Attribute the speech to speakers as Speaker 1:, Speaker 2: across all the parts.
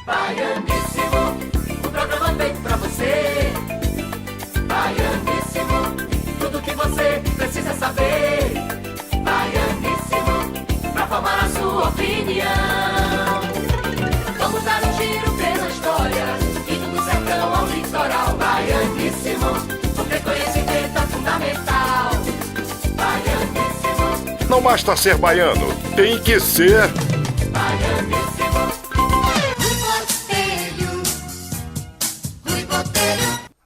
Speaker 1: Baianíssimo, o programa feito pra você. Baianíssimo, tudo que você precisa saber. Baianíssimo, pra formar a sua opinião. Vamos dar um giro pela história, indo do sertão ao litoral. Baianíssimo, porque conhecimento é fundamental. Baianíssimo,
Speaker 2: Não basta ser baiano, tem que ser
Speaker 1: baianíssimo.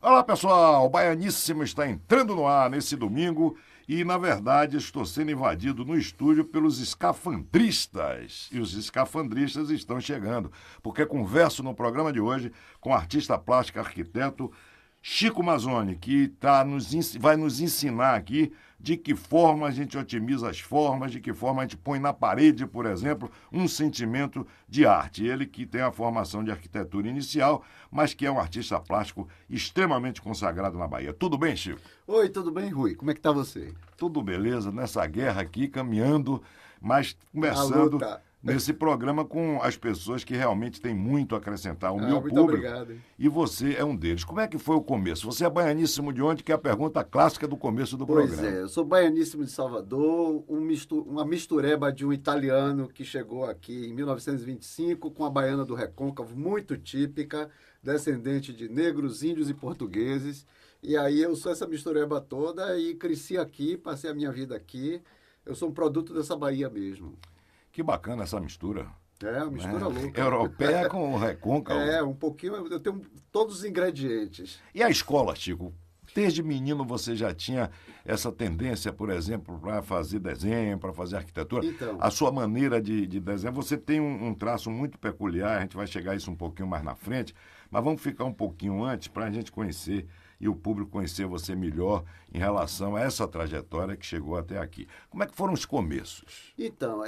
Speaker 2: Olá pessoal, o Baianíssimo está entrando no ar nesse domingo e na verdade estou sendo invadido no estúdio pelos escafandristas. E os escafandristas estão chegando, porque converso no programa de hoje com o artista plástico arquiteto Chico Mazzoni, que vai nos ensinar aqui de que forma a gente otimiza as formas, de que forma a gente põe na parede, por exemplo, um sentimento de arte. Ele que tem a formação de arquitetura inicial, mas que é um artista plástico extremamente consagrado na Bahia. Tudo bem, Chico?
Speaker 3: Oi, tudo bem, Rui? Como é que tá você?
Speaker 2: Tudo beleza, nessa guerra aqui, caminhando, mas conversando nesse programa com as pessoas que realmente têm muito a acrescentar. O meu
Speaker 3: muito
Speaker 2: público.
Speaker 3: obrigado.
Speaker 2: E você é um deles. Como é que foi o começo? Você é baianíssimo de onde? Que é a pergunta clássica do começo do
Speaker 3: Pois
Speaker 2: programa.
Speaker 3: é, eu sou baianíssimo de Salvador, uma mistureba de um italiano que chegou aqui em 1925 com a baiana do Recôncavo, muito típica, descendente de negros, índios e portugueses. E aí eu sou essa mistureba toda e cresci aqui, passei a minha vida aqui. Eu sou um produto dessa Bahia mesmo.
Speaker 2: Que bacana essa mistura.
Speaker 3: É, uma mistura louca.
Speaker 2: Europeia com recôncavo.
Speaker 3: É, um pouquinho, eu tenho todos os ingredientes.
Speaker 2: E a escola, Chico? Desde menino você já tinha essa tendência, por exemplo, para fazer desenho, para fazer arquitetura?
Speaker 3: Então.
Speaker 2: A sua maneira de desenhar, você tem um traço muito peculiar, a gente vai chegar a isso um pouquinho mais na frente, mas vamos ficar um pouquinho antes para a gente conhecer e o público conhecer você melhor em relação a essa trajetória que chegou até aqui. Como é que foram os começos?
Speaker 3: Então,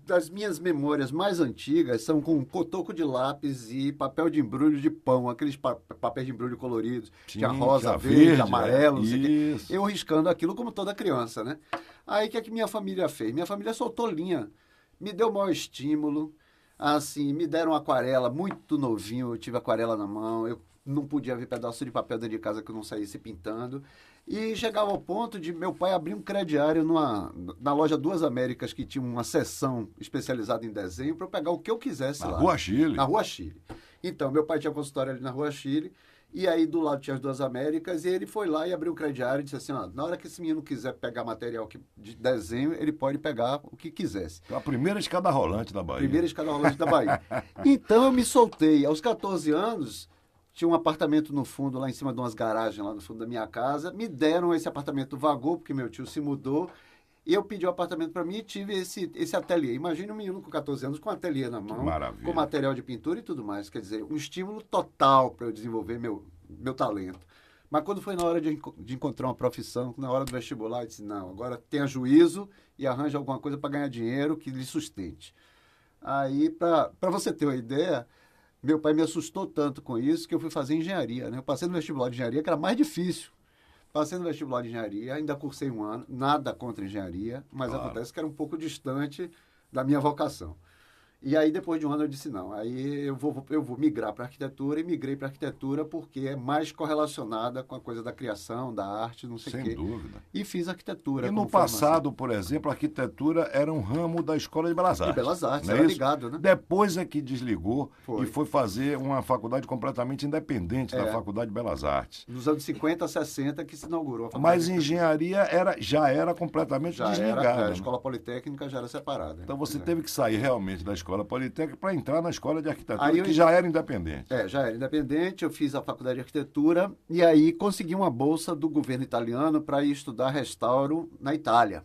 Speaker 3: as minhas memórias mais antigas são com cotoco de lápis e papel de embrulho de pão, aqueles papéis de embrulho coloridos, tinha rosa, verde, amarelo, não sei o quê. Eu riscando aquilo como toda criança, né? Aí, o que é que minha família fez? Minha família soltou linha, me deu maior estímulo, assim, me deram aquarela muito novinho, eu tive aquarela na mão, eu não podia ver pedaço de papel dentro de casa que eu não saísse pintando. E chegava ao ponto de meu pai abrir um crediário na loja Duas Américas, que tinha uma seção especializada em desenho, para eu pegar o que eu quisesse lá.
Speaker 2: Na Rua Chile?
Speaker 3: Na Rua Chile. Então, meu pai tinha consultório ali na Rua Chile, e aí do lado tinha as Duas Américas, e ele foi lá e abriu o crediário e disse assim, ó, na hora que esse menino quiser pegar material de desenho, ele pode pegar o que quisesse.
Speaker 2: A primeira escada rolante da Bahia.
Speaker 3: Primeira escada rolante da Bahia. Então, eu me soltei. Aos 14 anos... Tinha um apartamento no fundo, lá em cima de umas garagens, lá no fundo da minha casa. Me deram esse apartamento, vagou, porque meu tio se mudou. E eu pedi o apartamento para mim e tive esse ateliê. Imagina um menino com 14 anos com um ateliê na mão, com material de pintura e tudo mais. Quer dizer, um estímulo total para eu desenvolver meu talento. Mas quando foi na hora de encontrar uma profissão, na hora do vestibular, eu disse, não, agora tenha juízo e arranje alguma coisa para ganhar dinheiro que lhe sustente. Aí, para você ter uma ideia... Meu pai me assustou tanto com isso que eu fui fazer engenharia, né? Eu passei no vestibular de engenharia, que era mais difícil. Passei no vestibular de engenharia, ainda cursei um ano, nada contra engenharia, mas acontece que era um pouco distante da minha vocação. E aí, depois de um ano, eu disse, não, aí eu vou migrar para arquitetura, e migrei para arquitetura porque é mais correlacionada com a coisa da criação, da arte, não sei o quê.
Speaker 2: Sem dúvida.
Speaker 3: E fiz arquitetura.
Speaker 2: E no passado, por exemplo, a arquitetura era um ramo da Escola de Belas Artes.
Speaker 3: De Belas Artes,
Speaker 2: era
Speaker 3: ligado, né?
Speaker 2: Depois é que desligou e foi fazer uma faculdade completamente independente da Faculdade de Belas Artes.
Speaker 3: Nos anos 50, 60 que se inaugurou a faculdade.
Speaker 2: Mas engenharia já era completamente desligada.
Speaker 3: A Escola Politécnica já era separada.
Speaker 2: Então você teve que sair realmente da Escola Politécnica para entrar na Escola de Arquitetura, que já era independente.
Speaker 3: Já era independente, eu fiz a faculdade de arquitetura e aí consegui uma bolsa do governo italiano para ir estudar restauro na Itália.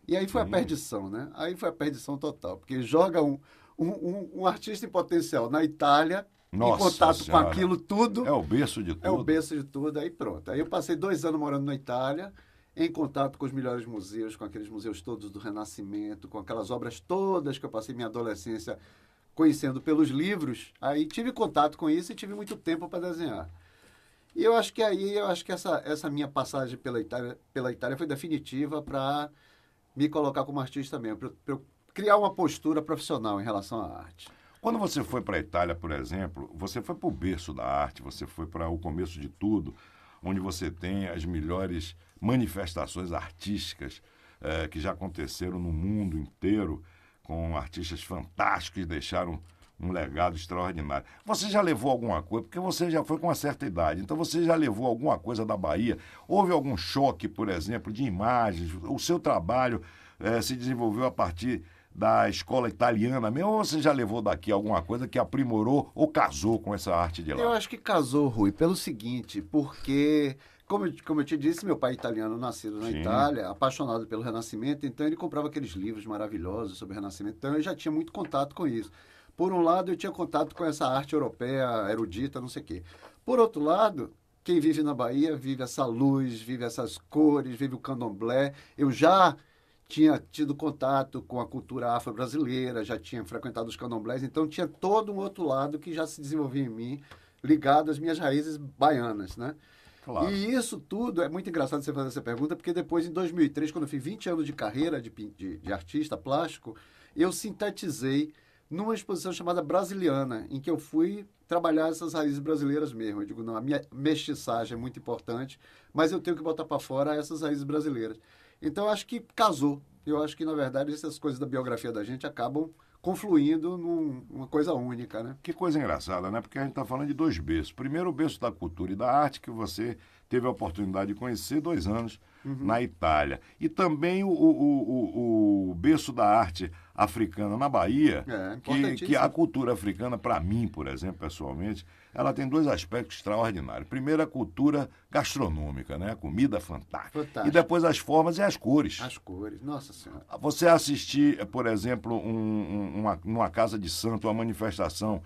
Speaker 3: E aí foi a perdição, né? Aí foi a perdição total, porque joga um artista em potencial na Itália, em contato com aquilo tudo.
Speaker 2: É o berço de tudo.
Speaker 3: É o berço de tudo, aí pronto. Aí eu passei 2 anos morando na Itália, em contato com os melhores museus, com aqueles museus todos do Renascimento, com aquelas obras todas que eu passei minha adolescência conhecendo pelos livros. Aí tive contato com isso e tive muito tempo para desenhar. E eu acho que essa minha passagem pela Itália foi definitiva para me colocar como artista mesmo, para eu criar uma postura profissional em relação à arte.
Speaker 2: Quando você foi para a Itália, por exemplo, você foi para o berço da arte, você foi para o começo de tudo, onde você tem as melhores manifestações artísticas que já aconteceram no mundo inteiro, com artistas fantásticos que deixaram um legado extraordinário. Você já levou alguma coisa, porque você já foi com uma certa idade, então você já levou alguma coisa da Bahia? Houve algum choque, por exemplo, de imagens? O seu trabalho se desenvolveu a partir da escola italiana mesmo, ou você já levou daqui alguma coisa que aprimorou ou casou com essa arte de lá?
Speaker 3: Eu acho que casou, Rui, pelo seguinte, porque, como eu te disse, meu pai é italiano, nascido na
Speaker 2: Sim.
Speaker 3: Itália, apaixonado pelo Renascimento, então ele comprava aqueles livros maravilhosos sobre o Renascimento, então eu já tinha muito contato com isso. Por um lado, eu tinha contato com essa arte europeia, erudita, não sei o quê. Por outro lado, quem vive na Bahia vive essa luz, vive essas cores, vive o candomblé. Eu já tinha tido contato com a cultura afro-brasileira, já tinha frequentado os candomblés, então tinha todo um outro lado que já se desenvolvia em mim, ligado às minhas raízes baianas, né?
Speaker 2: Claro.
Speaker 3: E isso tudo, é muito engraçado você fazer essa pergunta, porque depois, em 2003, quando eu fiz 20 anos de carreira de artista plástico, eu sintetizei numa exposição chamada Brasiliana, em que eu fui trabalhar essas raízes brasileiras mesmo. Eu digo, não, a minha mestiçagem é muito importante, mas eu tenho que botar para fora essas raízes brasileiras. Então, eu acho que casou. Eu acho que, na verdade, essas coisas da biografia da gente acabam confluindo numa coisa única, né?
Speaker 2: Que coisa engraçada, né? Porque a gente está falando de dois berços. Primeiro, o berço da cultura e da arte, que você teve a oportunidade de conhecer 2 anos na Itália. E também o berço da arte africana na Bahia, que a cultura africana, para mim, por exemplo, pessoalmente, ela tem 2 aspectos extraordinários. Primeiro, a cultura gastronômica, né? A comida fantástica.
Speaker 3: Fantástica.
Speaker 2: E depois as formas e as cores.
Speaker 3: As cores, nossa senhora.
Speaker 2: Você assistir, por exemplo, numa casa de santo, uma manifestação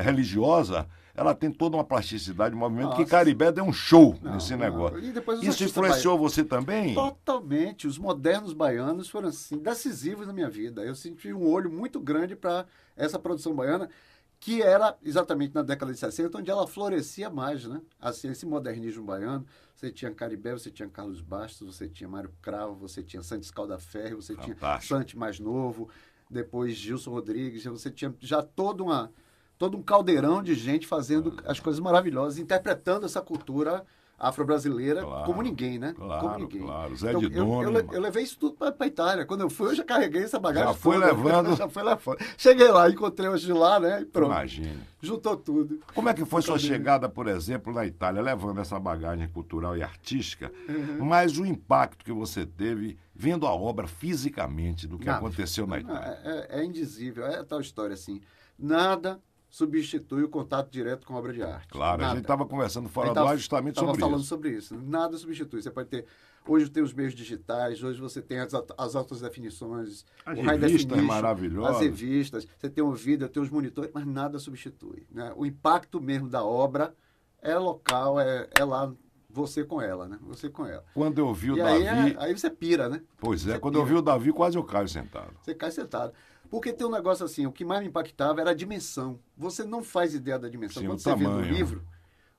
Speaker 2: religiosa, ela tem toda uma plasticidade de movimento,
Speaker 3: Nossa.
Speaker 2: que Caribé deu um show
Speaker 3: Não,
Speaker 2: nesse
Speaker 3: não.
Speaker 2: negócio.
Speaker 3: E depois os
Speaker 2: Isso
Speaker 3: artistas
Speaker 2: influenciou você também?
Speaker 3: Totalmente. Os modernos baianos foram assim, decisivos na minha vida. Eu senti um olho muito grande para essa produção baiana, que era exatamente na década de 60, onde ela florescia mais, né? Assim, esse modernismo baiano. Você tinha Caribé, você tinha Carlos Bastos, você tinha Mário Cravo, você tinha Santos Caldaferro, você tinha Santos mais novo, depois Gilson Rodrigues, você tinha já todo um caldeirão de gente fazendo as coisas maravilhosas, interpretando essa cultura afro-brasileira como ninguém, né? Como ninguém.
Speaker 2: Claro. Zé
Speaker 3: Então,
Speaker 2: de Dona.
Speaker 3: eu levei isso tudo para a Itália. Quando eu fui, eu já carreguei essa bagagem.
Speaker 2: Já foi
Speaker 3: toda.
Speaker 2: levando.
Speaker 3: Já foi lá fora. Cheguei lá, encontrei hoje lá, né? E pronto.
Speaker 2: Imagina.
Speaker 3: Juntou tudo.
Speaker 2: Como é que foi sua chegada, por exemplo, na Itália, levando essa bagagem cultural e artística, mas o impacto que você teve vendo a obra fisicamente do que aconteceu na Itália?
Speaker 3: É indizível. É tal história assim. Nada substitui o contato direto com a obra de arte.
Speaker 2: Claro,
Speaker 3: Nada.
Speaker 2: a gente estava conversando fora do ar justamente sobre
Speaker 3: falando
Speaker 2: isso.
Speaker 3: sobre isso. Nada substitui. Você pode ter... Hoje tem os meios digitais, hoje você tem as altas definições,
Speaker 2: As
Speaker 3: o high
Speaker 2: revistas
Speaker 3: definition,
Speaker 2: maravilhosas.
Speaker 3: as revistas, você tem o vídeo, tem os monitores, mas nada substitui. Né? O impacto mesmo da obra é local, é lá, você com ela, né? Você com ela.
Speaker 2: Quando eu vi o
Speaker 3: E
Speaker 2: Davi...
Speaker 3: aí você pira, né?
Speaker 2: Pois é,
Speaker 3: Você
Speaker 2: quando eu vi o Davi, quase eu caio sentado.
Speaker 3: Você cai sentado. Porque tem um negócio assim, o que mais me impactava era a dimensão. Você não faz ideia da dimensão.
Speaker 2: Sim,
Speaker 3: Quando
Speaker 2: o
Speaker 3: você vê no
Speaker 2: tamanho.
Speaker 3: livro,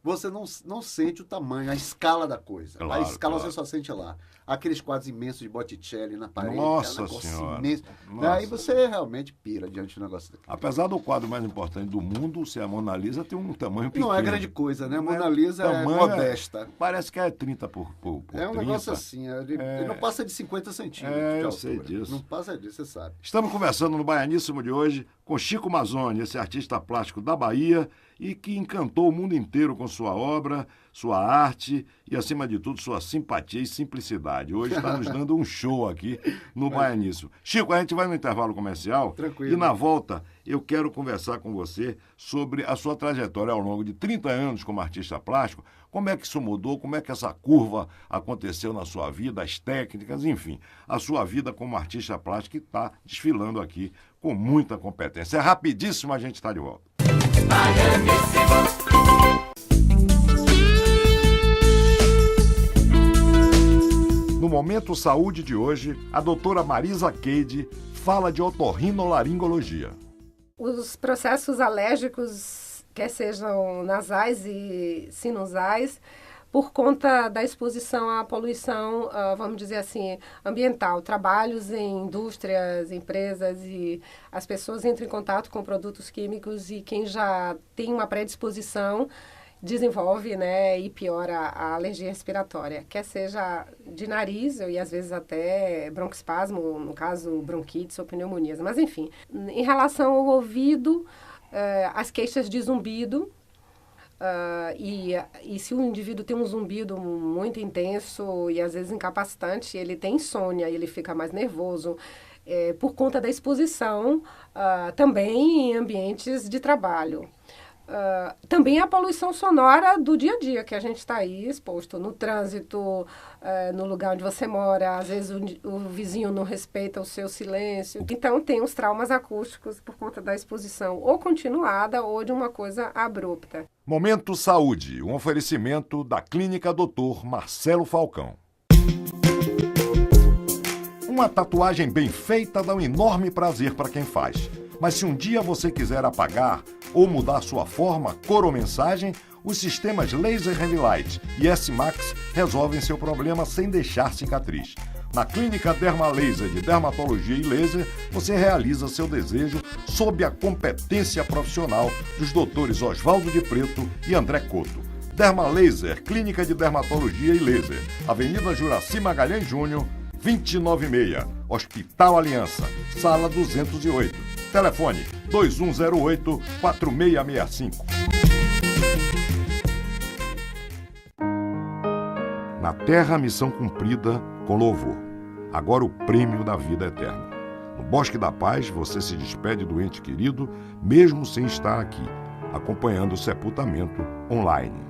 Speaker 3: você não sente o tamanho, a escala da coisa.
Speaker 2: Claro,
Speaker 3: a escala
Speaker 2: claro.
Speaker 3: você só sente lá. Aqueles quadros imensos de Botticelli na parede.
Speaker 2: Nossa
Speaker 3: aquele negócio
Speaker 2: Senhora.
Speaker 3: imenso.
Speaker 2: Nossa.
Speaker 3: Aí você realmente pira diante do negócio daquele.
Speaker 2: Apesar do quadro mais importante do mundo, ser a Mona Lisa, tem um tamanho pequeno.
Speaker 3: Não é grande coisa, né? A
Speaker 2: Não é-
Speaker 3: Mona Lisa é
Speaker 2: tamanho
Speaker 3: modesta.
Speaker 2: Parece que é 30 por
Speaker 3: É um
Speaker 2: 30.
Speaker 3: negócio assim, ele não passa de 50 centímetros.
Speaker 2: É,
Speaker 3: de
Speaker 2: eu
Speaker 3: altura.
Speaker 2: sei disso.
Speaker 3: Não passa disso, você sabe.
Speaker 2: Estamos conversando no Baianíssimo de hoje com Chico Mazzoni, esse artista plástico da Bahia e que encantou o mundo inteiro com sua obra, sua arte e, acima de tudo, sua simpatia e simplicidade. Hoje está nos dando um show aqui no Baianíssimo. Chico, a gente vai no intervalo comercial.
Speaker 3: Tranquilo.
Speaker 2: E na volta eu quero conversar com você sobre a sua trajetória ao longo de 30 anos como artista plástico. Como é que isso mudou? Como é que essa curva aconteceu na sua vida, as técnicas, enfim, a sua vida como artista plástico que está desfilando aqui com muita competência. É rapidíssimo, a gente está de volta. No Momento Saúde de hoje, a doutora Marisa Keide fala de otorrinolaringologia.
Speaker 4: Os processos alérgicos, quer sejam nasais e sinusais, por conta da exposição à poluição, vamos dizer assim, ambiental. Trabalhos em indústrias, empresas, e as pessoas entram em contato com produtos químicos, e quem já tem uma predisposição desenvolve, né, e piora a alergia respiratória, quer seja de nariz e às vezes até broncoespasmo, no caso bronquites ou pneumonias. Mas enfim, em relação ao ouvido, as queixas de zumbido, e se o indivíduo tem um zumbido muito intenso e às vezes incapacitante, ele tem insônia, ele fica mais nervoso, por conta da exposição, também em ambientes de trabalho. Também a poluição sonora do dia a dia, que a gente está aí exposto no trânsito, no lugar onde você mora, às vezes o vizinho não respeita o seu silêncio. Então tem os traumas acústicos por conta da exposição ou continuada ou de uma coisa abrupta.
Speaker 2: Momento Saúde, um oferecimento da Clínica Dr. Marcelo Falcão. Uma tatuagem bem feita dá um enorme prazer para quem faz. Mas se um dia você quiser apagar ou mudar sua forma, cor ou mensagem, os sistemas Laser Heavy e S-Max resolvem seu problema sem deixar cicatriz. Na Clínica Dermalaser de Dermatologia e Laser, você realiza seu desejo sob a competência profissional dos doutores Oswaldo de Preto e André Couto. Dermalaser, Clínica de Dermatologia e Laser, Avenida Juraci Magalhães Júnior, 296, Hospital Aliança, Sala 208. Telefone 2108-4665. Na Terra, missão cumprida com louvor. Agora o prêmio da vida eterna. No Bosque da Paz, você se despede do ente querido, mesmo sem estar aqui, acompanhando o sepultamento online.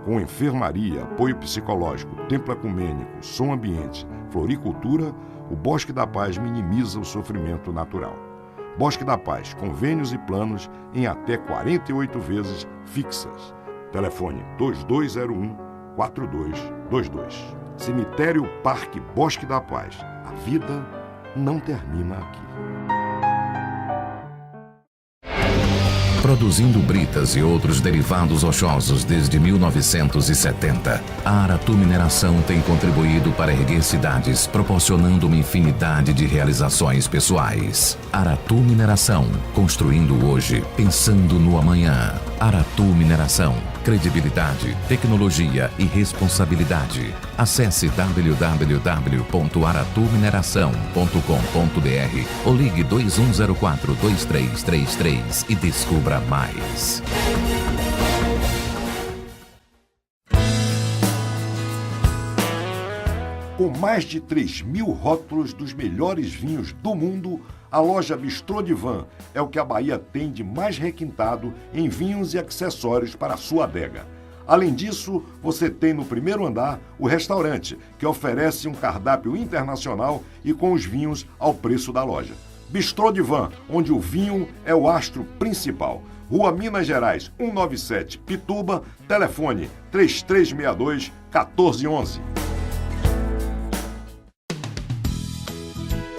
Speaker 2: Com enfermaria, apoio psicológico, templo ecumênico, som ambiente, floricultura, o Bosque da Paz minimiza o sofrimento natural. Bosque da Paz, convênios e planos em até 48 vezes fixas. Telefone 2201-4222. Cemitério Parque Bosque da Paz. A vida não termina aqui.
Speaker 5: Produzindo britas e outros derivados rochosos desde 1970, a Aratu Mineração tem contribuído para erguer cidades, proporcionando uma infinidade de realizações pessoais. Aratu Mineração, construindo hoje, pensando no amanhã. Aratu Mineração, credibilidade, tecnologia e responsabilidade. Acesse www.aratumineração.com.br ou ligue 2104-2333 e descubra mais.
Speaker 2: Com mais de 3.000 rótulos dos melhores vinhos do mundo, a loja Bistrô Divan é o que a Bahia tem de mais requintado em vinhos e acessórios para a sua adega. Além disso, você tem no primeiro andar o restaurante, que oferece um cardápio internacional e com os vinhos ao preço da loja. Bistrô Divan, onde o vinho é o astro principal. Rua Minas Gerais, 197, Pituba, telefone 3362-1411.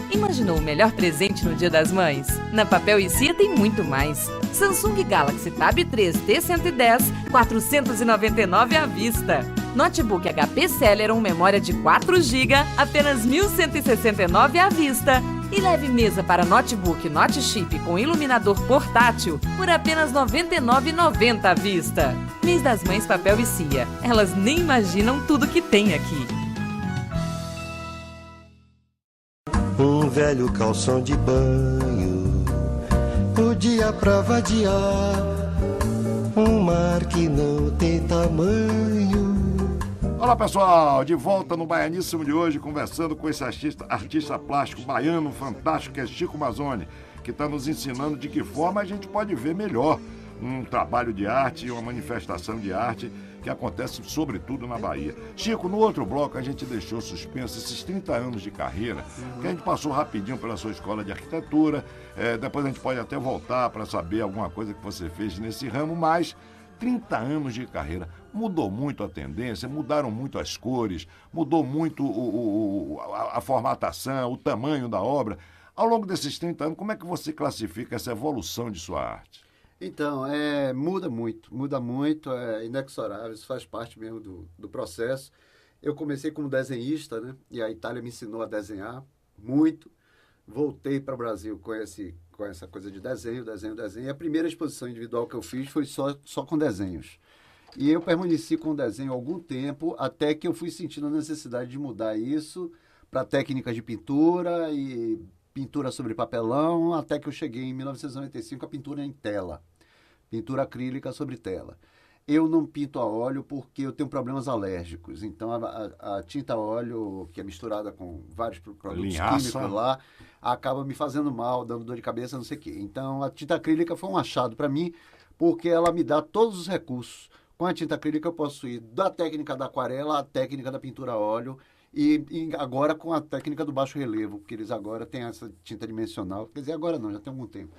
Speaker 6: Imaginou o melhor presente no Dia das Mães? Na Papel e Cia tem muito mais. Samsung Galaxy Tab 3 T110, 499 à vista. Notebook HP Celeron, memória de 4 GB, apenas 1.169 à vista. E leve mesa para notebook Note Chip com iluminador portátil por apenas R$ 99,90 à vista. Mês das Mães Papel e Cia. Elas nem imaginam tudo que tem aqui.
Speaker 7: Um velho calção de banho, o dia pra vadiar, um mar que não tem tamanho.
Speaker 2: Olá pessoal, de volta no Baianíssimo de hoje, conversando com esse artista plástico baiano fantástico que é Chico Mazzoni, que está nos ensinando de que forma a gente pode ver melhor um trabalho de arte e uma manifestação de arte que acontece sobretudo na Bahia. Chico, no outro bloco a gente deixou suspenso esses 30 anos de carreira, que a gente passou rapidinho pela sua escola de arquitetura, depois a gente pode até voltar para saber alguma coisa que você fez nesse ramo, mas 30 anos de carreira, mudou muito a tendência, mudaram muito as cores, mudou muito a formatação, o tamanho da obra. Ao longo desses 30 anos, como é que você classifica essa evolução de sua arte?
Speaker 3: Então, muda muito, é inexorável, isso faz parte mesmo do processo. Eu comecei como desenhista, né? E a Itália me ensinou a desenhar muito. Voltei para o Brasil com essa coisa de desenho. E a primeira exposição individual que eu fiz foi só com desenhos. E eu permaneci com o desenho há algum tempo, até que eu fui sentindo a necessidade de mudar isso para técnicas de pintura e pintura sobre papelão, até que eu cheguei em 1995 a pintura em tela, pintura acrílica sobre tela. Eu não pinto a óleo porque eu tenho problemas alérgicos, então a tinta a óleo, que é misturada com vários produtos
Speaker 2: Linhaça.
Speaker 3: químicos lá, acaba me fazendo mal, dando dor de cabeça, não sei o quê. Então a tinta acrílica foi um achado para mim, porque ela me dá todos os recursos. Com a tinta acrílica eu posso ir da técnica da aquarela à técnica da pintura a óleo, e agora com a técnica do baixo relevo, porque eles agora têm essa tinta dimensional, quer dizer, agora não, já tem algum tempo.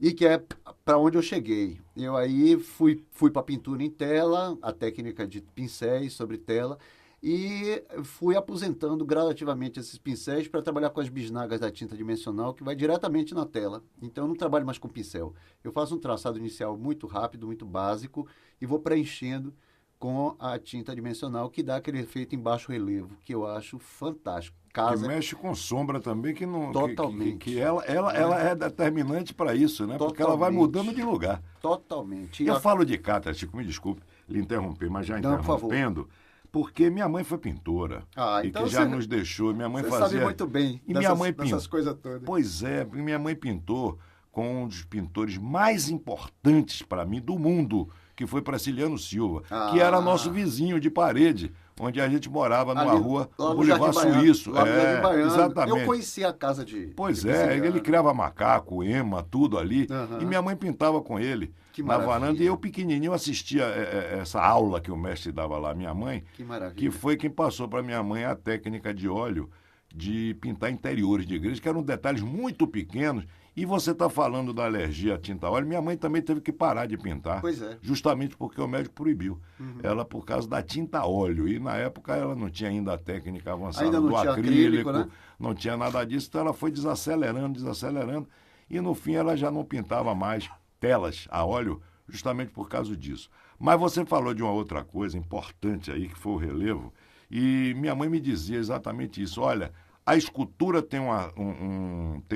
Speaker 3: E que é para onde eu cheguei. Eu aí fui para a pintura em tela, a técnica de pincéis sobre tela, e fui aposentando gradativamente esses pincéis para trabalhar com as bisnagas da tinta dimensional, que vai diretamente na tela. Então eu não trabalho mais com pincel. Eu faço um traçado inicial muito rápido, muito básico, e vou preenchendo com a tinta dimensional, que dá aquele efeito em baixo relevo, que eu acho fantástico.
Speaker 2: Que mexe com sombra também, que não.
Speaker 3: Totalmente.
Speaker 2: Que ela é determinante para isso, né? Porque ela vai mudando de lugar.
Speaker 3: Totalmente.
Speaker 2: Eu falo de Cátia, Chico, me desculpe lhe interromper, mas já
Speaker 3: Não, por favor.
Speaker 2: interrompendo, porque minha mãe foi pintora. E
Speaker 3: então
Speaker 2: que já
Speaker 3: você-
Speaker 2: nos deixou. Minha mãe
Speaker 3: Você
Speaker 2: fazia.
Speaker 3: sabe muito bem
Speaker 2: E minha mãe
Speaker 3: dessas coisas todas.
Speaker 2: Pois é, minha mãe pintou com um dos pintores mais importantes para mim do mundo, que foi Praciliano Silva, que era nosso vizinho de parede, onde a gente morava numa
Speaker 3: Ali,
Speaker 2: rua,
Speaker 3: lá no
Speaker 2: Boulevard
Speaker 3: Jardim Baiano,
Speaker 2: Suíço.
Speaker 3: lá no Jardim Baiano.
Speaker 2: Exatamente.
Speaker 3: Eu conheci a casa de...
Speaker 2: Pois
Speaker 3: de
Speaker 2: é,
Speaker 3: Praciliano.
Speaker 2: ele criava macaco, ema, tudo ali.
Speaker 3: Aham.
Speaker 2: E minha mãe pintava com ele
Speaker 3: Que
Speaker 2: na
Speaker 3: maravilha.
Speaker 2: varanda. E eu, pequenininho, assistia essa aula que o mestre dava lá, minha mãe,
Speaker 3: Que maravilha.
Speaker 2: que foi quem passou para minha mãe a técnica de óleo de pintar interiores de igreja, que eram detalhes muito pequenos. E você está falando da alergia à tinta a óleo. Minha mãe também teve que parar de pintar.
Speaker 3: Pois é.
Speaker 2: Justamente porque o médico proibiu. Ela por causa da tinta a óleo. E na época ela não tinha ainda a técnica avançada
Speaker 3: Ainda não
Speaker 2: do
Speaker 3: tinha
Speaker 2: acrílico,
Speaker 3: acrílico, né?
Speaker 2: não tinha nada disso. Então ela foi desacelerando. E no fim ela já não pintava mais telas a óleo, justamente por causa disso. Mas você falou de uma outra coisa importante aí, que foi o relevo. E minha mãe me dizia exatamente isso. Olha, a escultura tem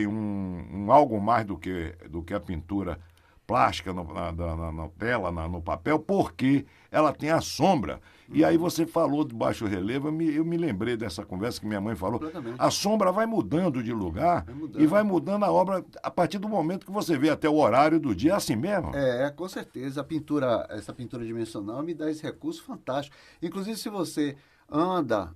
Speaker 2: um algo mais do que a pintura plástica na tela, no papel, porque ela tem a sombra. E aí você falou de baixo relevo, eu me lembrei dessa conversa que minha mãe falou.
Speaker 3: Completamente.
Speaker 2: A sombra vai mudando de lugar
Speaker 3: mudando.
Speaker 2: e vai mudando a obra a partir do momento que você vê até o horário do dia. É assim mesmo?
Speaker 3: Com certeza. Essa pintura dimensional me dá esse recurso fantástico. Inclusive, se você anda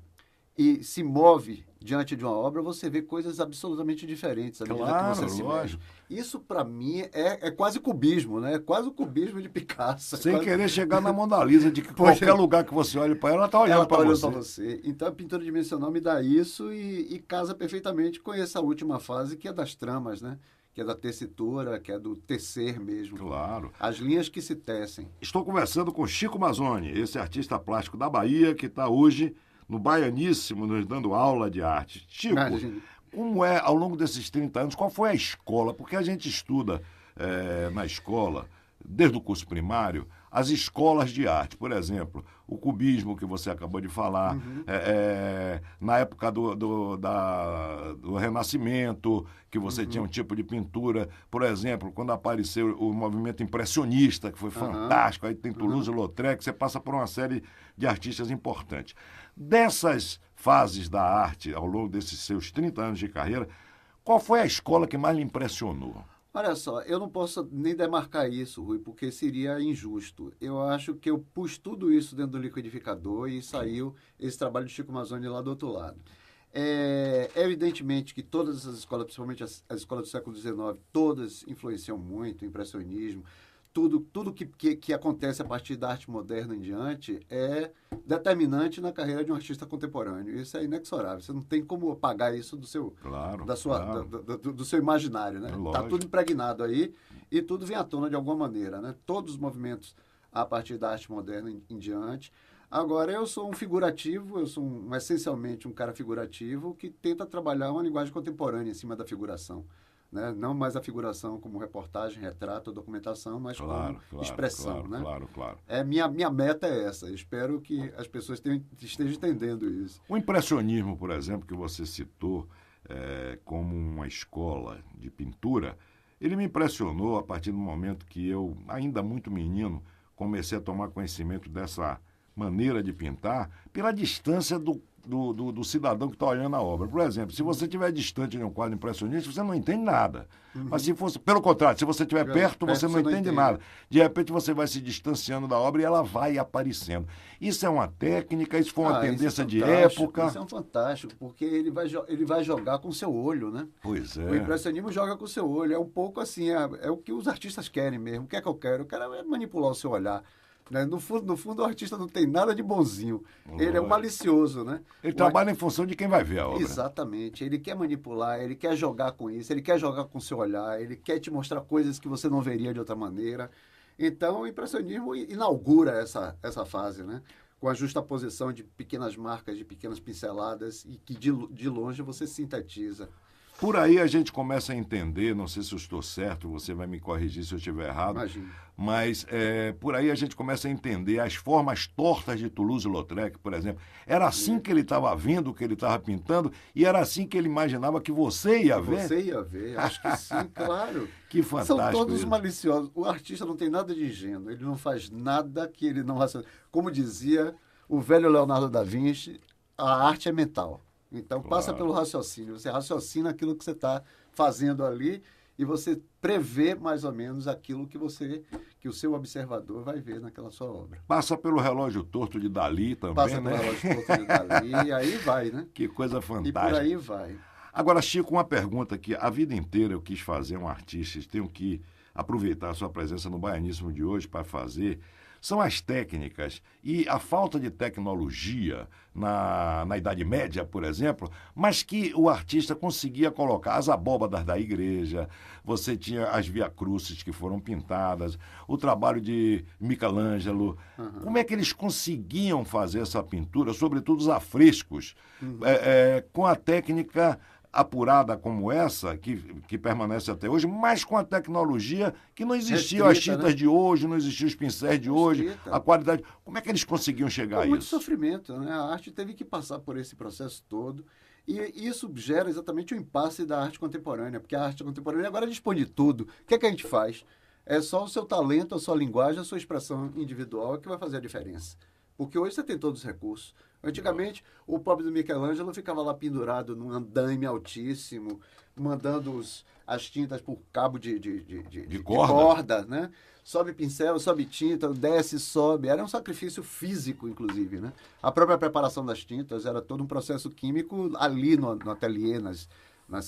Speaker 3: e se move diante de uma obra, você vê coisas absolutamente diferentes à medida
Speaker 2: Claro,
Speaker 3: que você se
Speaker 2: lógico.
Speaker 3: mexe. Isso, para mim, é quase cubismo, né? É quase o cubismo de Picasso.
Speaker 2: Sem
Speaker 3: Quase-
Speaker 2: querer chegar na Mona Lisa, de que
Speaker 3: Pois
Speaker 2: qualquer
Speaker 3: é.
Speaker 2: lugar que você olhe para ela, ela está olhando
Speaker 3: Ela tá
Speaker 2: para
Speaker 3: olhando
Speaker 2: você.
Speaker 3: pra você. Então, a pintura dimensional me dá isso e casa perfeitamente com essa última fase, que é das tramas, né? Que é da tessitura, que é do tecer mesmo.
Speaker 2: Claro.
Speaker 3: As linhas que se tecem.
Speaker 2: Estou conversando com Chico Mazzoni, esse artista plástico da Bahia, que está hoje no Baianíssimo, nos dando aula de arte. Chico,
Speaker 3: Imagina.
Speaker 2: como é, ao longo desses 30 anos, qual foi a escola? Porque a gente estuda na escola, desde o curso primário, as escolas de arte. Por exemplo, o cubismo, que você acabou de falar, na época do Renascimento, que você tinha um tipo de pintura. Por exemplo, quando apareceu o movimento impressionista, que foi fantástico, aí tem Toulouse-Lautrec, você passa por uma série de artistas importantes. Dessas fases da arte, ao longo desses seus 30 anos de carreira, qual foi a escola que mais lhe impressionou?
Speaker 3: Olha só, eu não posso nem demarcar isso, Rui, porque seria injusto. Eu acho que eu pus tudo isso dentro do liquidificador e saiu esse trabalho de Chico Mazzoni lá do outro lado. É evidentemente que todas essas escolas, principalmente as escolas do século XIX, todas influenciam muito o impressionismo. Tudo que acontece a partir da arte moderna em diante é determinante na carreira de um artista contemporâneo. Isso é inexorável. Você não tem como apagar isso do seu,
Speaker 2: Claro,
Speaker 3: claro.
Speaker 2: claro.
Speaker 3: do seu imaginário, né?
Speaker 2: Lógico.
Speaker 3: Tá tudo impregnado aí e tudo vem à tona de alguma maneira, né? Todos os movimentos a partir da arte moderna em diante. Agora, eu sou um figurativo, eu sou essencialmente um cara figurativo que tenta trabalhar uma linguagem contemporânea em cima da figuração. né? Não mais a figuração como reportagem, retrato, documentação, mas
Speaker 2: Claro,
Speaker 3: como expressão, né?
Speaker 2: Claro.
Speaker 3: Minha meta é essa. Eu espero que as pessoas estejam entendendo isso.
Speaker 2: O impressionismo, por exemplo, que você citou como uma escola de pintura, ele me impressionou a partir do momento que eu, ainda muito menino, comecei a tomar conhecimento dessa maneira de pintar pela distância do cidadão que está olhando a obra. Por exemplo, se você estiver distante de um quadro impressionista, você não entende nada. Mas se fosse, pelo contrário, se você estiver perto, você não entende nada. De repente você vai se distanciando da obra e ela vai aparecendo. Isso é uma técnica, isso foi uma tendência de época.
Speaker 3: Isso é um fantástico, porque ele vai jogar com o seu olho, né?
Speaker 2: Pois é.
Speaker 3: O impressionismo joga com o seu olho. É um pouco assim, é o que os artistas querem mesmo. O que é que eu quero? Eu quero é manipular o seu olhar. Né? No fundo, o artista não tem nada de bonzinho. Ele é um malicioso, né?
Speaker 2: Ele trabalha em função de quem vai ver a obra.
Speaker 3: Exatamente. Ele quer manipular, ele quer jogar com isso, ele quer jogar com o seu olhar, ele quer te mostrar coisas que você não veria de outra maneira. Então, o impressionismo inaugura essa fase, né? Com a justaposição de pequenas marcas, de pequenas pinceladas e que de longe você sintetiza.
Speaker 2: Por aí a gente começa a entender, não sei se eu estou certo, você vai me corrigir se eu estiver errado,
Speaker 3: Imagina.
Speaker 2: mas por aí a gente começa a entender as formas tortas de Toulouse-Lautrec, por exemplo. Era assim que ele estava vendo o que ele estava pintando e era assim que ele imaginava que você ia ver.
Speaker 3: Você ia ver, acho que sim, claro.
Speaker 2: Que fantástico.
Speaker 3: São todos
Speaker 2: isso.
Speaker 3: maliciosos. O artista não tem nada de ingênuo, ele não faz nada que ele não raciocina. Como dizia o velho Leonardo da Vinci, a arte é mental. Então, passa pelo raciocínio. Você raciocina aquilo que você está fazendo ali e você prevê mais ou menos aquilo que o seu observador vai ver naquela sua obra.
Speaker 2: Passa pelo relógio torto de Dalí também,
Speaker 3: Passa
Speaker 2: né?
Speaker 3: pelo relógio torto de Dalí e aí vai, né?
Speaker 2: Que coisa
Speaker 3: E
Speaker 2: fantástica.
Speaker 3: por aí vai.
Speaker 2: Agora, Chico, uma pergunta que a vida inteira eu quis fazer um artista, e tenho que aproveitar a sua presença no Baianíssimo de hoje para fazer, são as técnicas e a falta de tecnologia na Idade Média, por exemplo, mas que o artista conseguia colocar as abóbadas da igreja, você tinha as Via Crucis que foram pintadas, o trabalho de Michelangelo. Como é que eles conseguiam fazer essa pintura, sobretudo os afrescos, com a técnica apurada como essa, que permanece até hoje, mas com a tecnologia que não existiam as tintas, né? De hoje, não existiam os pincéis de hoje, a qualidade. Como é que eles conseguiam chegar a isso?
Speaker 3: Muito sofrimento, né? A arte teve que passar por esse processo todo. E isso gera exatamente o impasse da arte contemporânea, porque a arte contemporânea agora dispõe de tudo. O que é que a gente faz? É só o seu talento, a sua linguagem, a sua expressão individual que vai fazer a diferença. Porque hoje você tem todos os recursos. Antigamente, o pobre do Michelangelo ficava lá pendurado num andaime altíssimo, mandando as tintas por cabo de corda, né? Sobe pincel, sobe tinta, desce, sobe. Era um sacrifício físico, inclusive, né? A própria preparação das tintas era todo um processo químico ali no ateliê, nas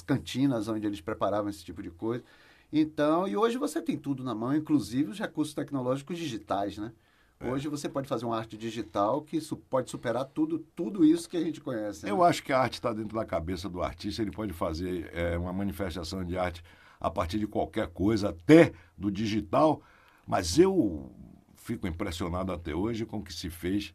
Speaker 3: cantinas onde eles preparavam esse tipo de coisa. Então, e hoje você tem tudo na mão, inclusive os recursos tecnológicos digitais, né? Hoje você pode fazer uma arte digital que pode superar tudo isso que a gente conhece. Né?
Speaker 2: Eu acho que a arte está dentro da cabeça do artista, ele pode fazer uma manifestação de arte a partir de qualquer coisa, até do digital, mas eu fico impressionado até hoje com o que se fez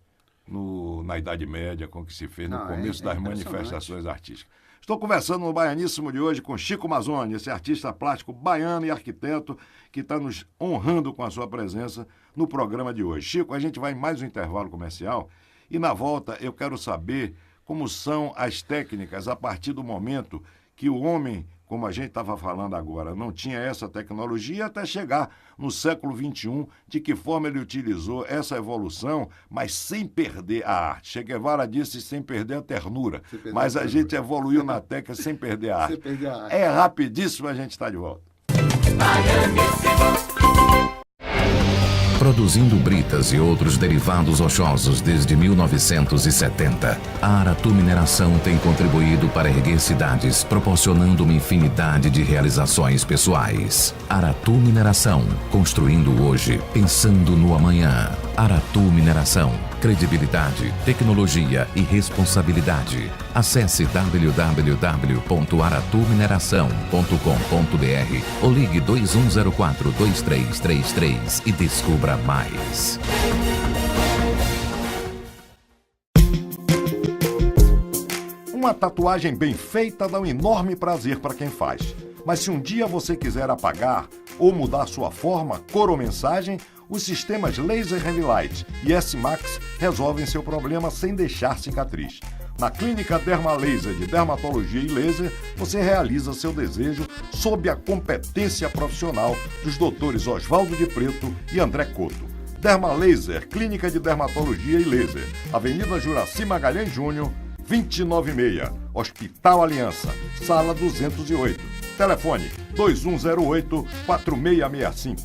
Speaker 2: na Idade Média, com o que se fez no começo das manifestações artísticas. Estou conversando no Baianíssimo de hoje com Chico Mazzoni, esse artista plástico baiano e arquiteto que está nos honrando com a sua presença no programa de hoje. Chico, a gente vai em mais um intervalo comercial e na volta eu quero saber como são as técnicas a partir do momento que o homem, como a gente estava falando agora, não tinha essa tecnologia até chegar no século XXI, de que forma ele utilizou essa evolução, mas sem perder a arte. Che Guevara disse sem perder a ternura, mas a gente evoluiu na técnica sem perder a arte.
Speaker 3: Sem perder a arte.
Speaker 2: É rapidíssimo, a gente está de volta.
Speaker 5: Produzindo britas e outros derivados rochosos desde 1970, a Aratu Mineração tem contribuído para erguer cidades, proporcionando uma infinidade de realizações pessoais. Aratu Mineração, construindo hoje, pensando no amanhã. Aratu Mineração, credibilidade, tecnologia e responsabilidade. Acesse www.aratumineração.com.br ou ligue 2104-2333 e descubra mais.
Speaker 2: Uma tatuagem bem feita dá um enorme prazer para quem faz. Mas se um dia você quiser apagar ou mudar sua forma, cor ou mensagem, os sistemas Laser Handlight e S-Max resolvem seu problema sem deixar cicatriz. Na Clínica Dermalaser de Dermatologia e Laser, você realiza seu desejo sob a competência profissional dos doutores Oswaldo de Preto e André Couto. Dermalaser, Clínica de Dermatologia e Laser, Avenida Juraci Magalhães Júnior, 296, Hospital Aliança, Sala 208. Telefone 2108-4665.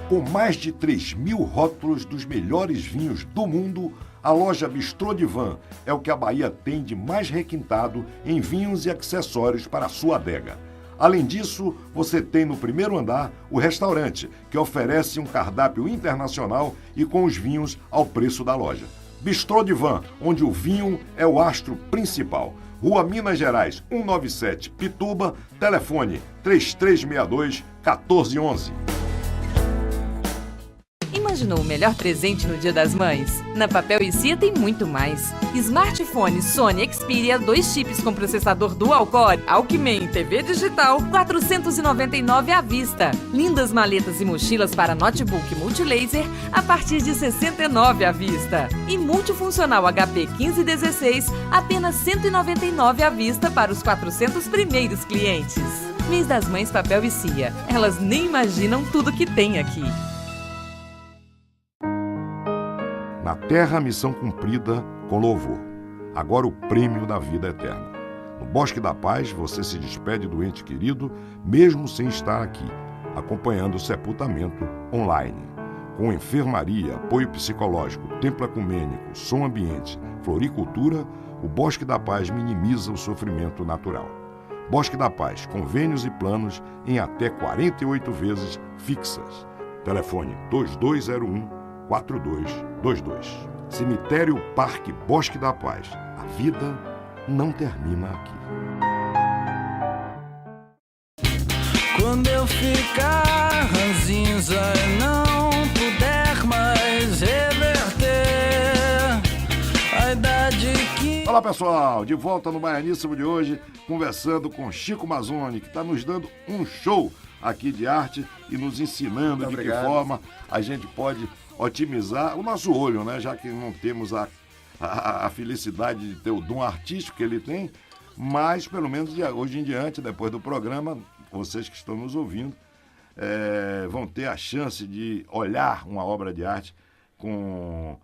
Speaker 2: Com mais de 3.000 rótulos dos melhores vinhos do mundo, a loja Bistrô Divan é o que a Bahia tem de mais requintado em vinhos e acessórios para a sua adega. Além disso, você tem no primeiro andar o restaurante, que oferece um cardápio internacional e com os vinhos ao preço da loja. Bistrô Divan, onde o vinho é o astro principal. Rua Minas Gerais, 197, Pituba, telefone 3362-1411.
Speaker 6: Imaginou o melhor presente no Dia das Mães? Na Papel e Cia tem muito mais. Smartphone Sony Xperia 2 chips com processador dual-core, Alckmin TV digital, R$ 499 à vista. Lindas maletas e mochilas para notebook multilaser a partir de R$ 69 à vista. E multifuncional HP 1516, apenas R$ 199 à vista para os 400 primeiros clientes. Mês das Mães Papel e Cia. Elas nem imaginam tudo que tem aqui.
Speaker 2: Na terra, missão cumprida com louvor. Agora o prêmio da vida eterna. No Bosque da Paz, você se despede do ente querido, mesmo sem estar aqui, acompanhando o sepultamento online. Com enfermaria, apoio psicológico, templo ecumênico, som ambiente, floricultura, o Bosque da Paz minimiza o sofrimento natural. Bosque da Paz, convênios e planos em até 48 vezes fixas. Telefone 2201-4222. Cemitério Parque Bosque da Paz. A vida não termina aqui.
Speaker 8: Quando eu ficar ranzinza e não puder mais reverter a idade que...
Speaker 2: Olá pessoal, de volta no Baianíssimo de hoje, conversando com Chico Mazzoni, que está nos dando um show aqui de arte e nos ensinando de que forma a gente pode otimizar o nosso olho, né? Já que não temos a felicidade de ter o dom artístico que ele tem, mas pelo menos de hoje em diante, depois do programa, vocês que estão nos ouvindo vão ter a chance de olhar uma obra de arte com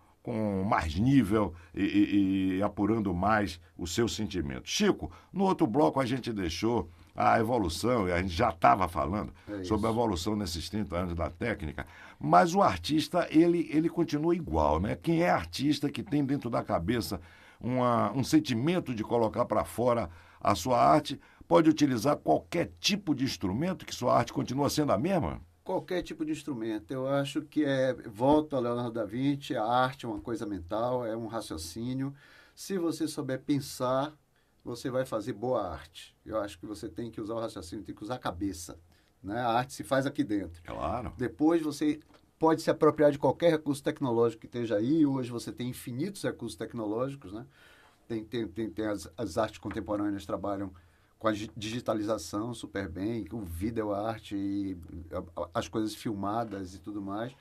Speaker 2: mais nível e apurando mais o seu sentimento. Chico, no outro bloco a gente deixou a evolução, e a gente já estava falando sobre a evolução nesses 30 anos da técnica, mas o artista, ele continua igual, né? Quem é artista, que tem dentro da cabeça um sentimento de colocar para fora a sua arte, pode utilizar qualquer tipo de instrumento, que sua arte continua sendo a mesma?
Speaker 3: Qualquer tipo de instrumento. Eu acho que volto a Leonardo da Vinci, a arte é uma coisa mental, é um raciocínio. Se você souber pensar, você vai fazer boa arte. Eu acho que você tem que usar o raciocínio, tem que usar a cabeça, né? A arte se faz aqui dentro.
Speaker 2: Claro.
Speaker 3: Depois você pode se apropriar de qualquer recurso tecnológico que esteja aí. Hoje você tem infinitos recursos tecnológicos, né? Tem as artes contemporâneas trabalham com a digitalização super bem, com vídeo arte e as coisas filmadas e tudo mais.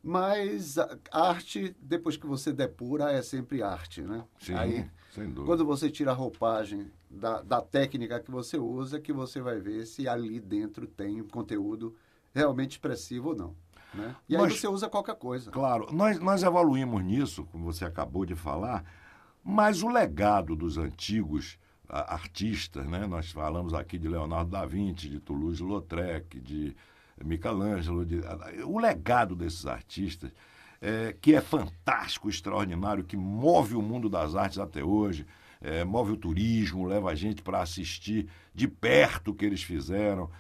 Speaker 3: Mas a arte, depois que você depura, é sempre arte, né?
Speaker 2: Sim,
Speaker 3: aí,
Speaker 2: sem dúvida.
Speaker 3: Quando você tira a roupagem da técnica que você usa, que você vai ver se ali dentro tem um conteúdo realmente expressivo ou não, né? E aí você usa qualquer coisa.
Speaker 2: Claro, nós evoluímos nisso, como você acabou de falar, mas o legado dos antigos artistas, né? Nós falamos aqui de Leonardo da Vinci, de Toulouse-Lautrec, de Michelangelo, o legado desses artistas, que é fantástico, extraordinário, que move o mundo das artes até hoje, move o turismo, leva a gente para assistir de perto o que eles fizeram,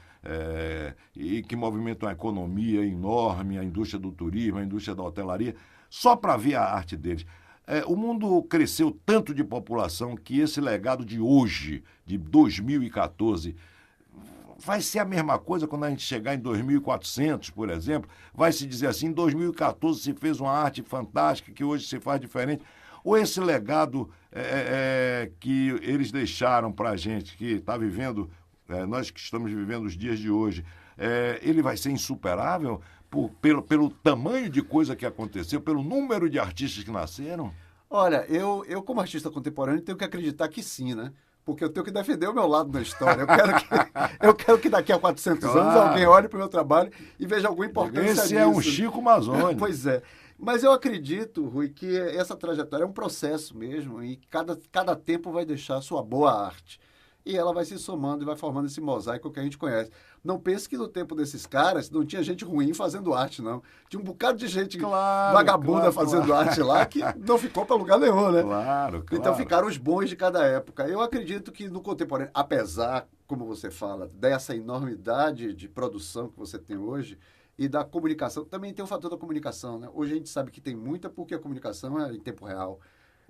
Speaker 2: e que movimentam a economia enorme, a indústria do turismo, a indústria da hotelaria, só para ver a arte deles. O mundo cresceu tanto de população que esse legado de hoje, de 2014, vai ser a mesma coisa quando a gente chegar em 2400, por exemplo. Vai se dizer assim, em 2014 se fez uma arte fantástica que hoje se faz diferente. Ou esse legado que eles deixaram para a gente, que está vivendo, nós que estamos vivendo os dias de hoje, ele vai ser insuperável pelo tamanho de coisa que aconteceu, pelo número de artistas que nasceram?
Speaker 3: Olha, eu como artista contemporâneo tenho que acreditar que sim, né? Porque eu tenho que defender o meu lado na história. Eu quero que daqui a 400 anos alguém olhe para o meu trabalho e veja alguma importância
Speaker 2: Esse
Speaker 3: nisso.
Speaker 2: é um Chico Mazone.
Speaker 3: Pois é. Mas eu acredito, Rui, que essa trajetória é um processo mesmo e cada tempo vai deixar a sua boa arte. E ela vai se somando e vai formando esse mosaico que a gente conhece. Não pense que no tempo desses caras não tinha gente ruim fazendo arte, não. Tinha um bocado de gente vagabunda fazendo arte lá que não ficou para lugar nenhum, né?
Speaker 2: Claro.
Speaker 3: Então ficaram os bons de cada época. Eu acredito que no contemporâneo, apesar, como você fala, dessa enormidade de produção que você tem hoje e da comunicação, também tem o fator da comunicação, né? Hoje a gente sabe que tem muita porque a comunicação é em tempo real.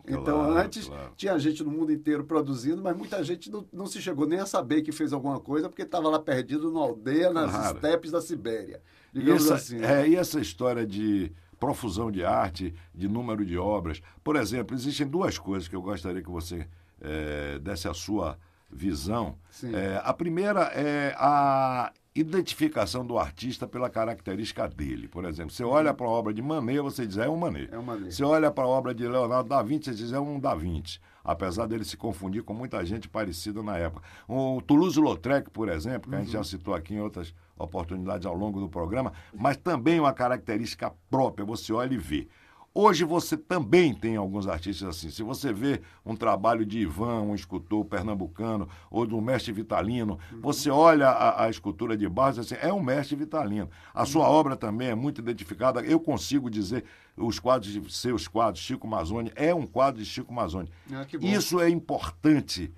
Speaker 3: Então, antes tinha gente no mundo inteiro produzindo, mas muita gente não se chegou nem a saber que fez alguma coisa porque estava lá perdido numa aldeia, nas estepes da Sibéria. Digamos assim.
Speaker 2: E essa história de profusão de arte, de número de obras. Por exemplo, existem duas coisas que eu gostaria que você desse a sua visão. A primeira é a identificação do artista pela característica dele. Por exemplo, você olha para a obra de Manet, você diz, é um Manet.
Speaker 3: É um Manet.
Speaker 2: Você olha para a obra de Leonardo da Vinci, você diz, é um Da Vinci. Apesar dele se confundir com muita gente parecida na época. O Toulouse-Lautrec, por exemplo, que a gente já citou aqui em outras oportunidades ao longo do programa, mas também uma característica própria, você olha e vê. Hoje você também tem alguns artistas assim. Se você vê um trabalho de Ivan, um escultor pernambucano, ou do mestre Vitalino, você olha a escultura de Barros e diz assim, é um mestre Vitalino. A sua obra também é muito identificada. Eu consigo dizer, seus quadros, Chico Mazone, é um quadro de Chico Mazone.
Speaker 3: Que bom.
Speaker 2: Isso é importante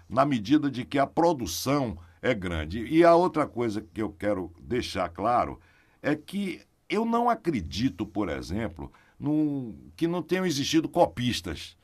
Speaker 2: na medida de que a produção é grande. E a outra coisa que eu quero deixar claro é que eu não acredito, por exemplo, que não tenham existido copistas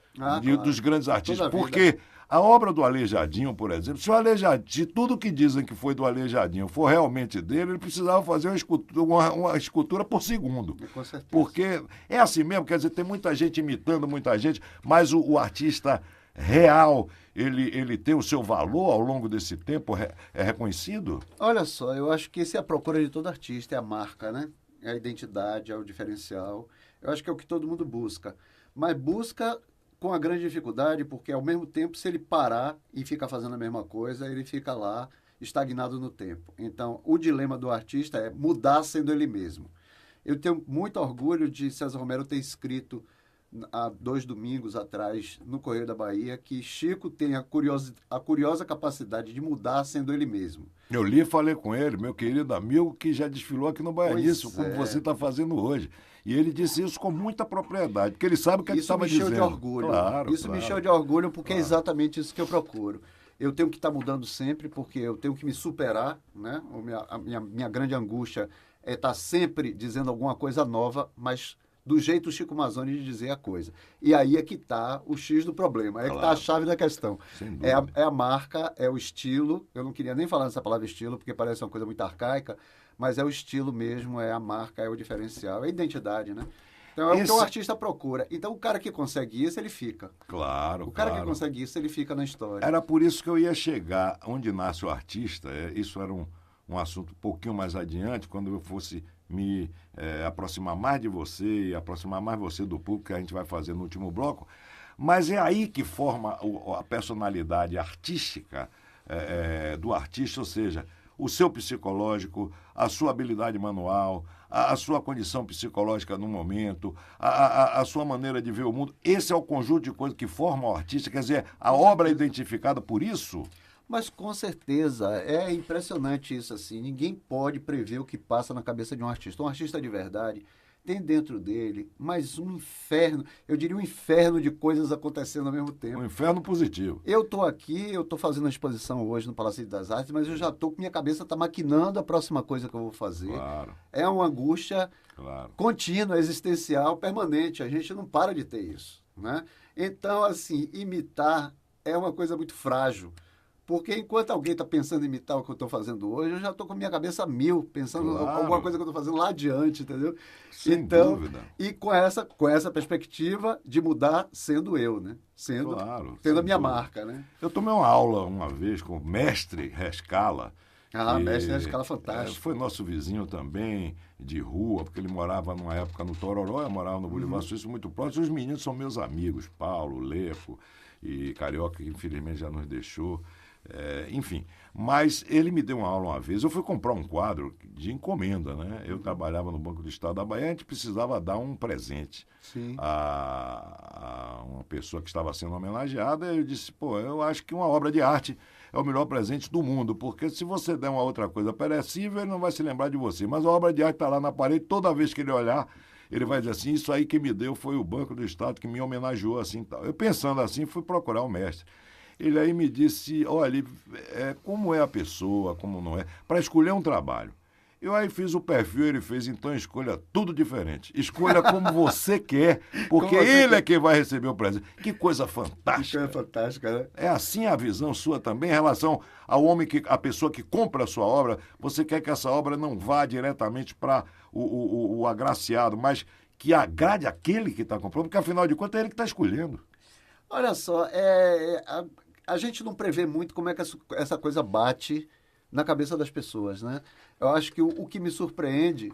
Speaker 2: dos grandes artistas. Porque a obra do Aleijadinho, por exemplo, se tudo que dizem que foi do Aleijadinho for realmente dele, ele precisava fazer uma escultura por segundo.
Speaker 3: Com certeza.
Speaker 2: Porque é assim mesmo, quer dizer, tem muita gente imitando muita gente, mas o artista real, ele tem o seu valor ao longo desse tempo, é reconhecido?
Speaker 3: Olha só, eu acho que essa é a procura de todo artista, é a marca, né? É a identidade, é o diferencial. Eu acho que é o que todo mundo busca. Mas busca com a grande dificuldade, porque ao mesmo tempo, se ele parar e ficar fazendo a mesma coisa, ele fica lá estagnado no tempo. Então, o dilema do artista é mudar sendo ele mesmo. Eu tenho muito orgulho de César Romero ter escrito há 2 domingos atrás, no Correio da Bahia, que Chico tem a curiosa capacidade de mudar sendo ele mesmo.
Speaker 2: Eu li e falei com ele, meu querido amigo, que já desfilou aqui no Baianíssimo, como você está fazendo hoje. E ele disse isso com muita propriedade, porque ele sabe o que ele estava dizendo.
Speaker 3: Isso me encheu de orgulho.
Speaker 2: Claro,
Speaker 3: isso me encheu de orgulho, porque é exatamente isso que eu procuro. Eu tenho que estar mudando sempre, porque eu tenho que me superar, né? A minha grande angústia é estar sempre dizendo alguma coisa nova, mas do jeito Chico Mazone de dizer a coisa. E aí é que está o X do problema, que está a chave da questão. É a marca, é o estilo. Eu não queria nem falar nessa palavra estilo, porque parece uma coisa muito arcaica, mas é o estilo mesmo, é a marca, é o diferencial, é a identidade, né? Então é o que o artista procura. Então o cara que consegue isso, ele fica.
Speaker 2: Claro,
Speaker 3: O cara que consegue isso, ele fica na história.
Speaker 2: Era por isso que eu ia chegar onde nasce o artista. Isso era um assunto um pouquinho mais adiante, quando eu fosse me aproximar mais de você e aproximar mais você do público, que a gente vai fazer no último bloco. Mas é aí que forma a personalidade artística do artista, ou seja, o seu psicológico, a sua habilidade manual, a sua condição psicológica no momento, a sua maneira de ver o mundo. Esse é o conjunto de coisas que forma o artista, quer dizer, a obra é identificada por isso.
Speaker 3: Mas com certeza, é impressionante isso assim. Ninguém pode prever o que passa na cabeça de um artista. Um artista de verdade tem dentro dele mais um inferno, eu diria um inferno de coisas acontecendo ao mesmo tempo.
Speaker 2: Um inferno positivo.
Speaker 3: Eu estou aqui, eu estou fazendo uma exposição hoje no Palácio das Artes, mas eu já estou com minha cabeça está maquinando a próxima coisa que eu vou fazer.
Speaker 2: Claro.
Speaker 3: É uma angústia contínua, existencial, permanente. A gente não para de ter isso, né? Então, assim, imitar é uma coisa muito frágil. Porque enquanto alguém está pensando em imitar o que eu estou fazendo hoje, eu já estou com a minha cabeça a mil, pensando em
Speaker 2: Claro.
Speaker 3: alguma coisa que eu estou fazendo lá adiante, entendeu?
Speaker 2: Sem dúvida.
Speaker 3: E com essa perspectiva de mudar sendo eu, né?
Speaker 2: Claro,
Speaker 3: Tendo a
Speaker 2: sem
Speaker 3: minha
Speaker 2: dúvida.
Speaker 3: marca, né?
Speaker 2: Eu tomei uma aula uma vez com o mestre Rescala.
Speaker 3: Ah,
Speaker 2: que,
Speaker 3: mestre Rescala, fantástico.
Speaker 2: Foi nosso vizinho também, de rua, porque ele morava numa época no Tororó, eu morava no
Speaker 3: Uhum.
Speaker 2: Boulevard Suíço, muito próximo. Os meninos são meus amigos, Paulo, Leco e Carioca, que infelizmente já nos deixou. Enfim, mas ele me deu uma aula uma vez. Eu fui comprar um quadro de encomenda, né? Eu trabalhava no Banco do Estado da Bahia, a gente precisava dar um presente
Speaker 3: Sim.
Speaker 2: a uma pessoa que estava sendo homenageada. Eu disse, pô, eu acho que uma obra de arte é o melhor presente do mundo, porque se você der uma outra coisa perecível, ele não vai se lembrar de você. Mas a obra de arte está lá na parede, toda vez que ele olhar, ele vai dizer assim, isso aí que me deu foi o Banco do Estado que me homenageou, assim, tal. Eu pensando assim, fui procurar o mestre. Ele aí me disse, olha, como é a pessoa, como não é, para escolher um trabalho. Eu aí fiz o perfil, ele fez, então escolha tudo diferente. Escolha como você quer, porque
Speaker 3: Como você
Speaker 2: ele
Speaker 3: quer.
Speaker 2: é quem vai receber o presente. Que coisa
Speaker 3: Isso
Speaker 2: fantástica.
Speaker 3: é fantástica, né?
Speaker 2: É assim a visão sua também em relação ao homem, a pessoa que compra a sua obra. Você quer que essa obra não vá diretamente para o agraciado, mas que agrade aquele que está comprando, porque afinal de contas é ele que está escolhendo.
Speaker 3: Olha só, a gente não prevê muito como é que essa coisa bate na cabeça das pessoas, né? Eu acho que o que me surpreende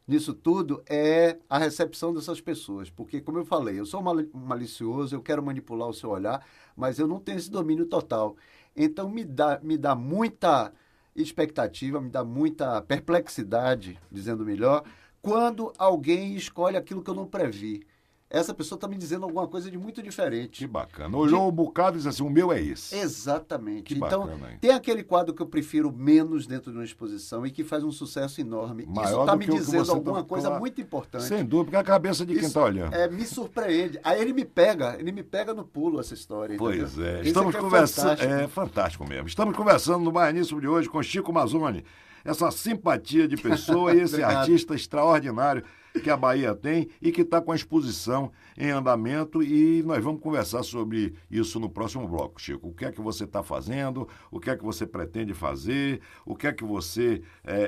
Speaker 3: nisso tudo é a recepção dessas pessoas, porque, como eu falei, eu sou malicioso, eu quero manipular o seu olhar, mas eu não tenho esse domínio total. Então, me dá muita expectativa, me dá muita perplexidade, dizendo melhor, quando alguém escolhe aquilo que eu não previ. Essa pessoa está me dizendo alguma coisa de muito diferente.
Speaker 2: Que bacana. Olhou um bocado e disse assim, o meu é esse.
Speaker 3: Exatamente.
Speaker 2: Que
Speaker 3: Então,
Speaker 2: bacana, hein?
Speaker 3: tem aquele quadro que eu prefiro menos dentro de uma exposição e que faz um sucesso enorme.
Speaker 2: Maior
Speaker 3: Isso está
Speaker 2: do
Speaker 3: me
Speaker 2: que o que
Speaker 3: dizendo
Speaker 2: você
Speaker 3: alguma
Speaker 2: tá-
Speaker 3: coisa
Speaker 2: claro.
Speaker 3: muito importante.
Speaker 2: Sem dúvida, porque é a cabeça de quem está olhando.
Speaker 3: Me surpreende. Aí ele me pega no pulo essa história.
Speaker 2: Pois
Speaker 3: entendeu?
Speaker 2: é,
Speaker 3: Isso
Speaker 2: estamos
Speaker 3: que é
Speaker 2: conversando.
Speaker 3: fantástico.
Speaker 2: É fantástico mesmo. Estamos conversando no Baianíssimo de hoje com Chico Mazzoni. Essa simpatia de pessoa e esse
Speaker 3: Obrigado.
Speaker 2: artista extraordinário que a Bahia tem e que está com a exposição em andamento, e nós vamos conversar sobre isso no próximo bloco, Chico. O que é que você está fazendo, o que é que você pretende fazer, o que é que você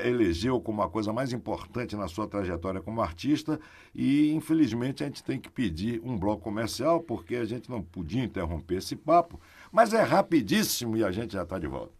Speaker 2: elegeu como a coisa mais importante na sua trajetória como artista, e infelizmente a gente tem que pedir um bloco comercial, porque a gente não podia interromper esse papo, mas é rapidíssimo e a gente já está de volta.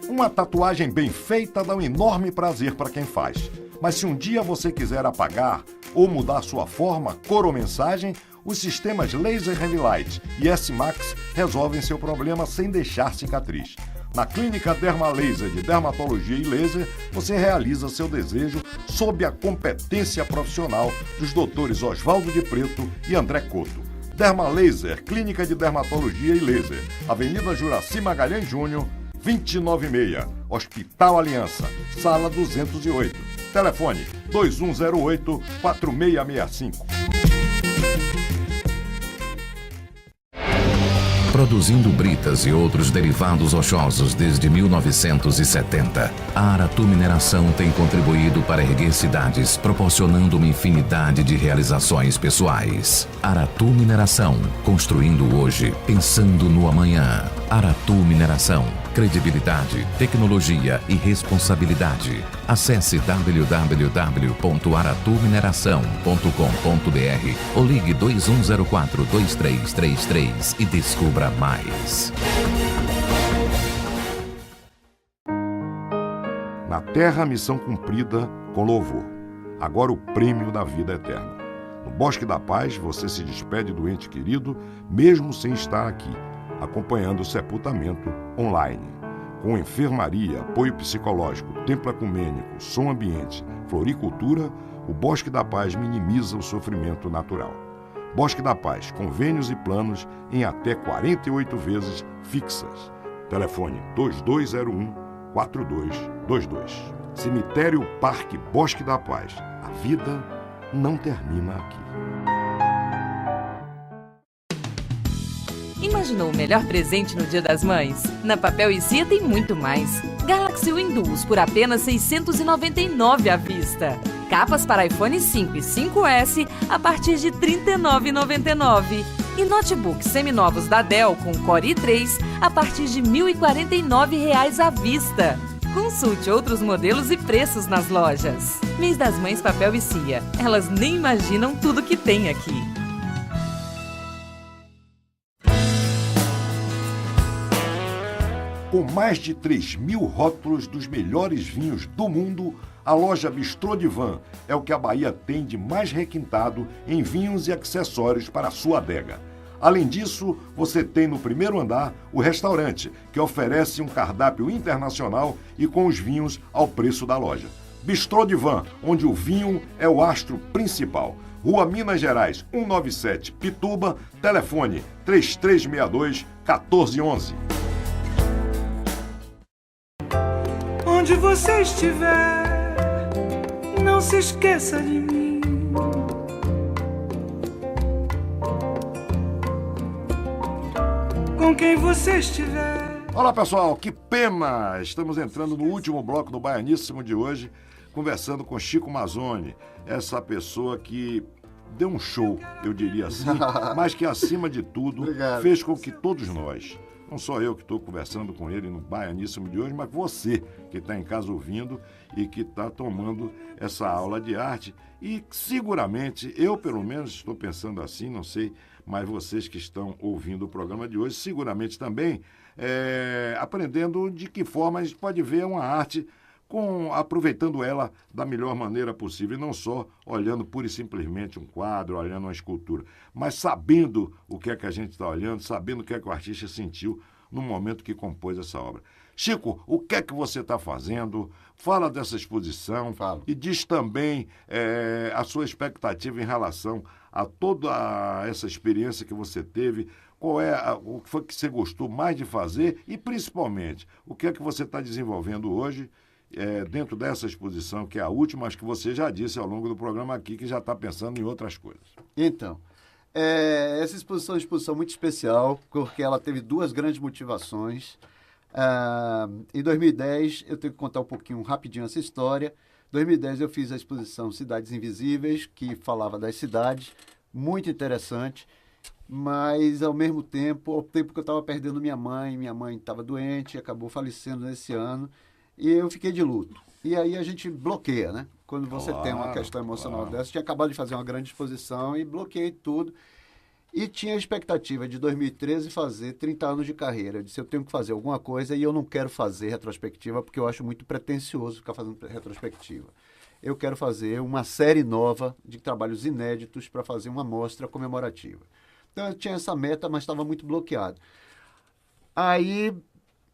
Speaker 2: Uma tatuagem bem feita dá um enorme prazer para quem faz. Mas se um dia você quiser apagar ou mudar sua forma, cor ou mensagem, os sistemas Laser Handlight e S-Max resolvem seu problema sem deixar cicatriz. Na Clínica Dermalaser de Dermatologia e Laser, você realiza seu desejo sob a competência profissional dos doutores Oswaldo de Preto e André Couto. Dermalaser, Clínica de Dermatologia e Laser, Avenida Juraci Magalhães Júnior, 296, Hospital Aliança, Sala 208. Telefone 2108-4665.
Speaker 5: Produzindo britas e outros derivados rochosos desde 1970, a Aratu Mineração tem contribuído para erguer cidades, proporcionando uma infinidade de realizações pessoais. Aratu Mineração, construindo hoje, pensando no amanhã. Aratu Mineração, credibilidade, tecnologia e responsabilidade. Acesse www.aratumineração.com.br ou ligue 2104-2333 e descubra mais.
Speaker 2: Na Terra, missão cumprida com louvor. Agora o prêmio da vida eterna. No Bosque da Paz, você se despede do ente querido, mesmo sem estar aqui, acompanhando o sepultamento online. Com enfermaria, apoio psicológico, templo ecumênico, som ambiente, floricultura, o Bosque da Paz minimiza o sofrimento natural. Bosque da Paz, convênios e planos em até 48 vezes fixas. Telefone 2201-4222. Cemitério Parque Bosque da Paz. A vida não termina aqui.
Speaker 6: Imaginou o melhor presente no Dia das Mães? Na Papel e Cia tem muito mais. Galaxy Windows por apenas R$ 699 à vista. Capas para iPhone 5 e 5S a partir de R$ 39,99. E notebooks seminovos da Dell com Core i3 a partir de R$ 1.049 à vista. Consulte outros modelos e preços nas lojas. Mês das Mães Papel e Cia. Elas nem imaginam tudo que tem aqui.
Speaker 2: Com mais de 3.000 rótulos dos melhores vinhos do mundo, a loja Bistrô Divan é o que a Bahia tem de mais requintado em vinhos e acessórios para a sua adega. Além disso, você tem no primeiro andar o restaurante, que oferece um cardápio internacional e com os vinhos ao preço da loja. Bistrô Divan, onde o vinho é o astro principal. Rua Minas Gerais, 197, Pituba, telefone 3362-1411.
Speaker 8: Onde você estiver, não se esqueça de mim. Com quem você estiver.
Speaker 2: Olá pessoal, que pena! Estamos entrando no último bloco do Baianíssimo de hoje, conversando com Chico Mazzoni, essa pessoa que deu um show, eu diria assim, mas que acima de tudo
Speaker 3: Obrigado.
Speaker 2: fez com que todos nós, não só eu que estou conversando com ele no Baianíssimo de hoje, mas você que está em casa ouvindo e que está tomando essa aula de arte. E seguramente, eu pelo menos estou pensando assim, não sei, mas vocês que estão ouvindo o programa de hoje, seguramente também aprendendo de que forma a gente pode ver uma arte aproveitando ela da melhor maneira possível, e não só olhando pura e simplesmente um quadro, olhando uma escultura, mas sabendo o que é que a gente está olhando, sabendo o que é que o artista sentiu no momento que compôs essa obra. Chico, o que é que você está fazendo? Fala dessa exposição.
Speaker 3: Falo.
Speaker 2: E diz também a sua expectativa em relação a toda essa experiência que você teve. Qual é o que foi que você gostou mais de fazer e, principalmente, o que é que você está desenvolvendo hoje dentro dessa exposição, que é a última, acho que você já disse ao longo do programa aqui, que já está pensando em outras coisas.
Speaker 3: Então, essa exposição é uma exposição muito especial, porque ela teve duas grandes motivações. Em 2010, eu tenho que contar um pouquinho rapidinho essa história. Em 2010 eu fiz a exposição Cidades Invisíveis, que falava das cidades, muito interessante, mas ao mesmo tempo que eu estava perdendo minha mãe estava doente, acabou falecendo nesse ano, e eu fiquei de luto. E aí a gente bloqueia, né? Quando você tem uma questão emocional dessa, tinha acabado de fazer uma grande exposição e bloqueei tudo. E tinha a expectativa de 2013 fazer 30 anos de carreira. Eu disse, eu tenho que fazer alguma coisa e eu não quero fazer retrospectiva porque eu acho muito pretensioso ficar fazendo retrospectiva. Eu quero fazer uma série nova de trabalhos inéditos para fazer uma mostra comemorativa. Então eu tinha essa meta, mas estava muito bloqueado. Aí,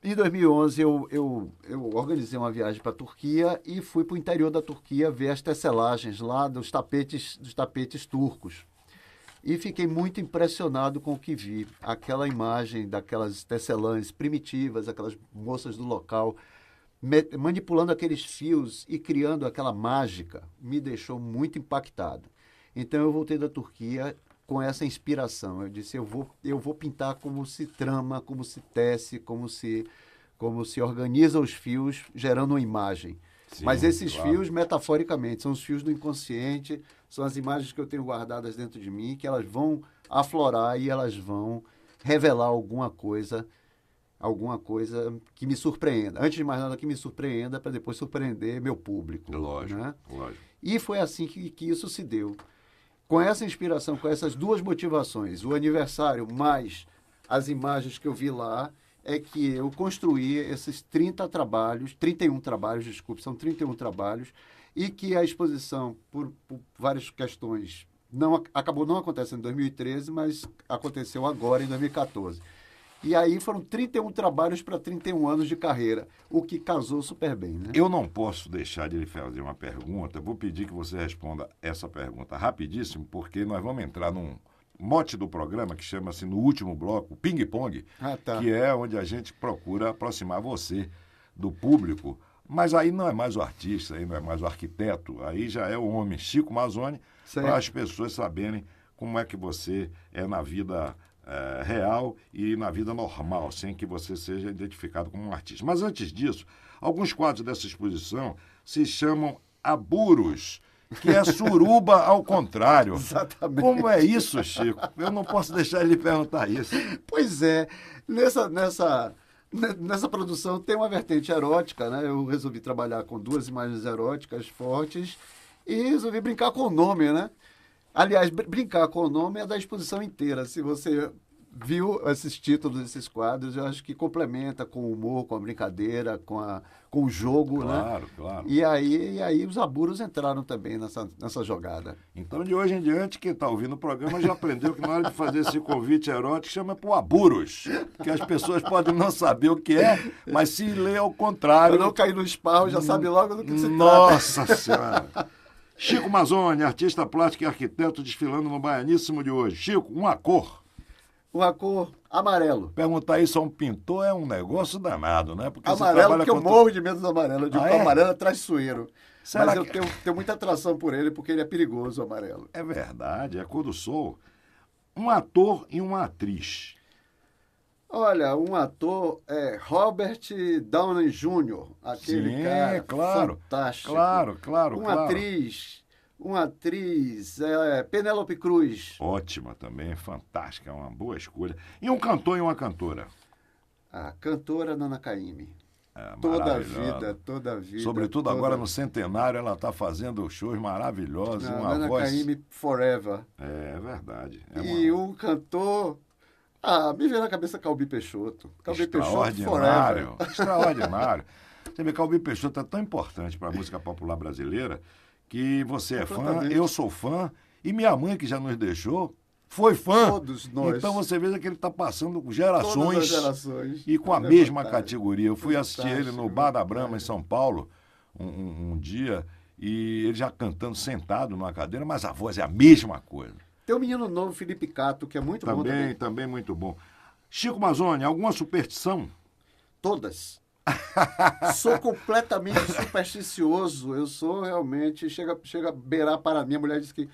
Speaker 3: em 2011, eu organizei uma viagem para a Turquia e fui para o interior da Turquia ver as tecelagens lá dos tapetes turcos. E fiquei muito impressionado com o que vi. Aquela imagem daquelas tecelãs primitivas, aquelas moças do local, manipulando aqueles fios e criando aquela mágica, me deixou muito impactado. Então eu voltei da Turquia com essa inspiração. Eu disse, eu vou pintar como se trama, como se tece, como se organiza os fios, gerando uma imagem. Sim, mas esses fios, metaforicamente, são os fios do inconsciente, são as imagens que eu tenho guardadas dentro de mim, que elas vão aflorar e elas vão revelar alguma coisa que me surpreenda. Antes de mais nada, que me surpreenda, para depois surpreender meu público.
Speaker 2: Lógico,
Speaker 3: né?
Speaker 2: Lógico.
Speaker 3: E foi assim que isso se deu. Com essa inspiração, com essas duas motivações, o aniversário mais as imagens que eu vi lá, é que eu construí esses 31 trabalhos, são 31 trabalhos, e que a exposição, por várias questões, acabou não acontecendo em 2013, mas aconteceu agora, em 2014. E aí foram 31 trabalhos para 31 anos de carreira, o que casou super bem, né?
Speaker 2: Eu não posso deixar de lhe fazer uma pergunta, vou pedir que você responda essa pergunta rapidíssimo, porque nós vamos entrar num mote do programa que chama-se, no último bloco, ping-pong, que é onde a gente procura aproximar você do público, mas aí não é mais o artista, aí não é mais o arquiteto, aí já é o homem Chico Mazzoni, para as pessoas saberem como é que você é na vida real e na vida normal, sem que você seja identificado como um artista. Mas antes disso, alguns quadros dessa exposição se chamam aburos, que é suruba ao contrário.
Speaker 3: Exatamente.
Speaker 2: Como é isso, Chico? Eu não posso deixar ele perguntar isso.
Speaker 3: Pois é, nessa produção tem uma vertente erótica, né? Eu resolvi trabalhar com 2 imagens eróticas fortes e resolvi brincar com o nome, né? Aliás, brincar com o nome é da exposição inteira. Se você viu esses títulos, esses quadros, eu acho que complementa com o humor, com a brincadeira, com o jogo, né?
Speaker 2: Claro, claro.
Speaker 3: E aí os aburos entraram também nessa jogada.
Speaker 2: Então, de hoje em diante, quem está ouvindo o programa já aprendeu que na hora de fazer esse convite erótico, chama por aburos. Porque as pessoas podem não saber o que é, mas se lê ao contrário...
Speaker 3: Para não cair no esparro, já sabe logo do que se trata.
Speaker 2: Nossa Senhora! Chico Mazzoni, artista plástico e arquiteto, desfilando no Baianíssimo de hoje. Chico, uma cor.
Speaker 3: Uma cor amarelo.
Speaker 2: Perguntar isso a um pintor é um negócio danado, né? Porque você
Speaker 3: Amarelo,
Speaker 2: trabalha
Speaker 3: porque eu
Speaker 2: com...
Speaker 3: morro de medo do amarelo. Eu digo que o
Speaker 2: é?
Speaker 3: amarelo é traiçoeiro.
Speaker 2: Será
Speaker 3: Mas eu
Speaker 2: que-
Speaker 3: tenho muita atração por ele, porque ele é perigoso, o amarelo.
Speaker 2: É verdade, é a cor do sol. Um ator e uma atriz.
Speaker 3: Olha, um ator é Robert Downey Jr., aquele
Speaker 2: Sim,
Speaker 3: cara
Speaker 2: claro.
Speaker 3: fantástico.
Speaker 2: Claro.
Speaker 3: Uma atriz é Penélope Cruz.
Speaker 2: Ótima também, fantástica, é uma boa escolha. E um cantor e uma cantora.
Speaker 3: A cantora Nana Caymmi.
Speaker 2: É,
Speaker 3: Toda a
Speaker 2: maravilhosa.
Speaker 3: vida.
Speaker 2: Sobretudo
Speaker 3: toda-
Speaker 2: agora no centenário, ela está fazendo shows maravilhosos,
Speaker 3: Não,
Speaker 2: uma
Speaker 3: Nana
Speaker 2: voz...
Speaker 3: Caymmi Forever.
Speaker 2: É verdade. É
Speaker 3: E
Speaker 2: uma...
Speaker 3: um cantor... me veio na cabeça Calbi Peixoto. Calbi Peixoto
Speaker 2: Extraordinário,
Speaker 3: Forever.
Speaker 2: extraordinário. Você vê que Calbi Peixoto é tão importante para a música popular brasileira que você é fã,
Speaker 3: Completamente.
Speaker 2: eu sou fã, e minha mãe, que já nos deixou, foi fã.
Speaker 3: Todos nós.
Speaker 2: Então você vê que ele está passando
Speaker 3: Todas as
Speaker 2: gerações
Speaker 3: gerações.
Speaker 2: e com a
Speaker 3: Ele é
Speaker 2: mesma
Speaker 3: fantástico.
Speaker 2: categoria. Eu fui assistir ele no
Speaker 3: Fantástico.
Speaker 2: Bar da Brahma, em São Paulo, um dia, e ele já cantando sentado numa cadeira, mas a voz é a mesma coisa.
Speaker 3: Tem um menino novo, Felipe Cato, que é muito bom também.
Speaker 2: Também muito bom. Chico Mazzoni, alguma superstição?
Speaker 3: Todas. Sou completamente supersticioso. Eu sou realmente... Chega a beirar para... Minha mulher disse que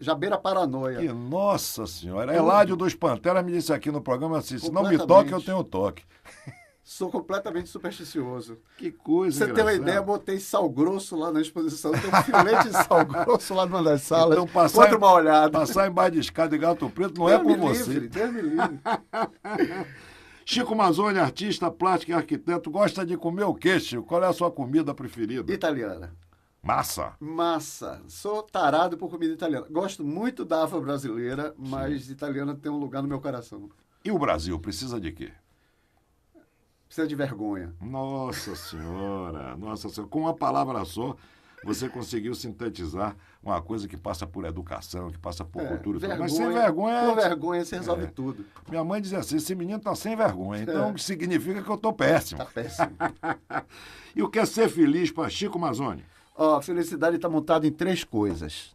Speaker 3: já beira a paranoia.
Speaker 2: Que, nossa senhora, Eládio dos Panteras me disse aqui no programa assim, se não me toque,
Speaker 3: Completamente.
Speaker 2: eu tenho toque.
Speaker 3: Sou completamente supersticioso.
Speaker 2: Que coisa
Speaker 3: Pra você ter uma
Speaker 2: engraçada.
Speaker 3: ideia, eu botei sal grosso lá na exposição. Tem um filete de sal grosso lá numa das salas.
Speaker 2: Então, passar,
Speaker 3: Contra uma olhada.
Speaker 2: passar embaixo de escada de Gato Preto não é
Speaker 3: Deus
Speaker 2: por
Speaker 3: me
Speaker 2: você.
Speaker 3: livre, Deus me livre.
Speaker 2: Chico Mazzoni, artista plástico e arquiteto, gosta de comer o quê, Chico? Qual é a sua comida preferida?
Speaker 3: Italiana.
Speaker 2: Massa.
Speaker 3: Massa. Sou tarado por comida italiana. Gosto muito da afro-brasileira, mas italiana tem um lugar no meu coração.
Speaker 2: E o Brasil precisa de quê?
Speaker 3: Precisa de vergonha.
Speaker 2: Nossa senhora, com uma palavra só, você conseguiu sintetizar uma coisa que passa por educação, que passa por cultura. e tudo. Mas sem vergonha...
Speaker 3: Com vergonha você resolve
Speaker 2: É.
Speaker 3: tudo.
Speaker 2: Minha mãe dizia assim, esse menino tá sem vergonha, então significa que eu tô péssimo.
Speaker 3: Tá péssimo.
Speaker 2: E o que é ser feliz para Chico Mazzoni?
Speaker 3: Ó, a felicidade está montada em 3 coisas: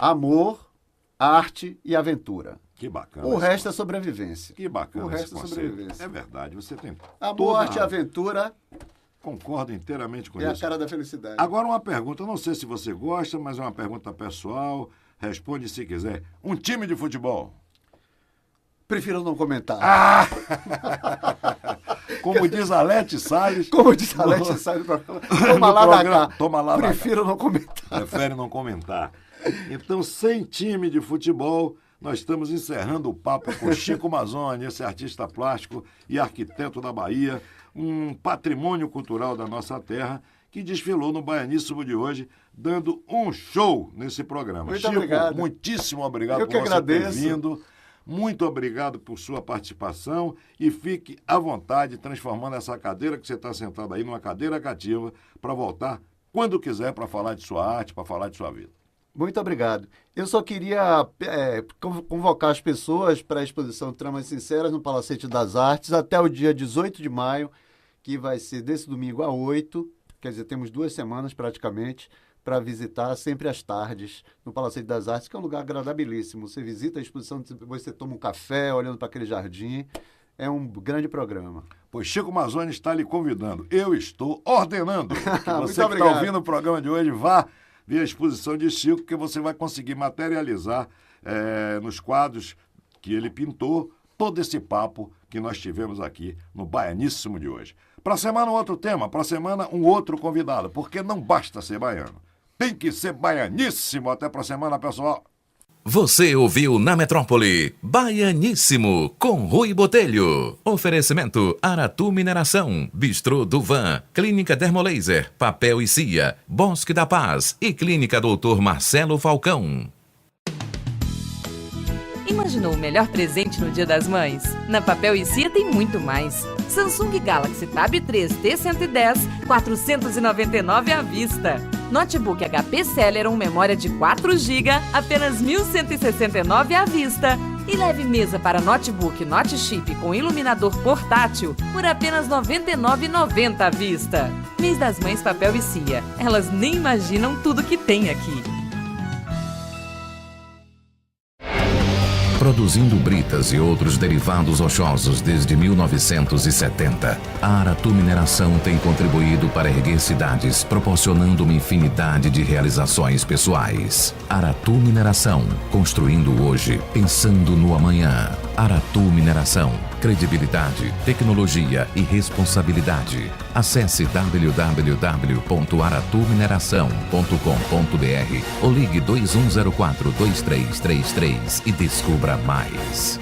Speaker 3: amor, arte e aventura.
Speaker 2: Que bacana.
Speaker 3: O
Speaker 2: esse
Speaker 3: resto é sobrevivência.
Speaker 2: Que bacana
Speaker 3: O
Speaker 2: esse
Speaker 3: resto é
Speaker 2: conceito.
Speaker 3: sobrevivência.
Speaker 2: É verdade, você tem
Speaker 3: Amor,
Speaker 2: toda
Speaker 3: arte e
Speaker 2: a-
Speaker 3: aventura
Speaker 2: Concordo inteiramente com
Speaker 3: é a
Speaker 2: isso.
Speaker 3: cara da felicidade.
Speaker 2: Agora uma pergunta, eu não sei se você gosta, mas é uma pergunta pessoal. Responde se quiser. Um time de futebol.
Speaker 3: Prefiro não comentar.
Speaker 2: Ah! Como diz a Lete Salles.
Speaker 3: Como diz a Lete sai do programa. Toma
Speaker 2: no
Speaker 3: lá da
Speaker 2: programa,
Speaker 3: cá.
Speaker 2: toma lá da cá.
Speaker 3: Prefiro não comentar.
Speaker 2: Prefere não comentar. Então, sem time de futebol, nós estamos encerrando o papo com Chico Mazzoni, esse artista plástico e arquiteto da Bahia, um patrimônio cultural da nossa terra, que desfilou no Baianíssimo de hoje, dando um show nesse programa.
Speaker 3: Muito
Speaker 2: Chico,
Speaker 3: obrigado.
Speaker 2: muitíssimo obrigado
Speaker 3: Eu
Speaker 2: por
Speaker 3: que
Speaker 2: você
Speaker 3: agradeço.
Speaker 2: ter vindo. Muito obrigado por sua participação e fique à vontade transformando essa cadeira que você está sentado aí numa cadeira cativa para voltar quando quiser para falar de sua arte, para falar de sua vida.
Speaker 3: Muito obrigado. Eu só queria convocar as pessoas para a exposição Tramas Sinceras no Palacete das Artes até o dia 18 de maio, que vai ser desse domingo a 8, quer dizer, temos 2 semanas praticamente, para visitar sempre às tardes no Palacete das Artes, que é um lugar agradabilíssimo. Você visita a exposição, você toma um café olhando para aquele jardim. É um grande programa.
Speaker 2: Pois Chico Mazzoni está lhe convidando. Eu estou ordenando que você que está
Speaker 3: obrigado.
Speaker 2: ouvindo o programa de hoje vá ver a exposição de Chico, que você vai conseguir materializar nos quadros que ele pintou todo esse papo que nós tivemos aqui no Baianíssimo de hoje. Para a semana, um outro tema. Para a semana, um outro convidado, porque não basta ser baiano. tem que ser baianíssimo. Até pra semana, pessoal.
Speaker 5: Você ouviu na Metrópole Baianíssimo com Rui Botelho. Oferecimento Aratu Mineração, Bistrô do Van, Clínica Dermolaser, Papel e Cia, Bosque da Paz e Clínica Dr. Marcelo Falcão.
Speaker 6: Imaginou o melhor presente no Dia das Mães? Na Papel e Cia tem muito mais. Samsung Galaxy Tab 3 T110, 499 à vista. Notebook HP Celeron, memória de 4 GB, apenas 1.169 à vista. E leve mesa para notebook Notchip com iluminador portátil por apenas R$ 99,90 à vista. Mês das Mães Papel e Cia. Elas nem imaginam tudo que tem aqui.
Speaker 5: Produzindo britas e outros derivados rochosos desde 1970, a Aratu Mineração tem contribuído para erguer cidades, proporcionando uma infinidade de realizações pessoais. Aratu Mineração, construindo hoje, pensando no amanhã. Aratu Mineração, credibilidade, tecnologia e responsabilidade. Acesse www.aratumineração.com.br ou ligue 2104-2333 e descubra mais.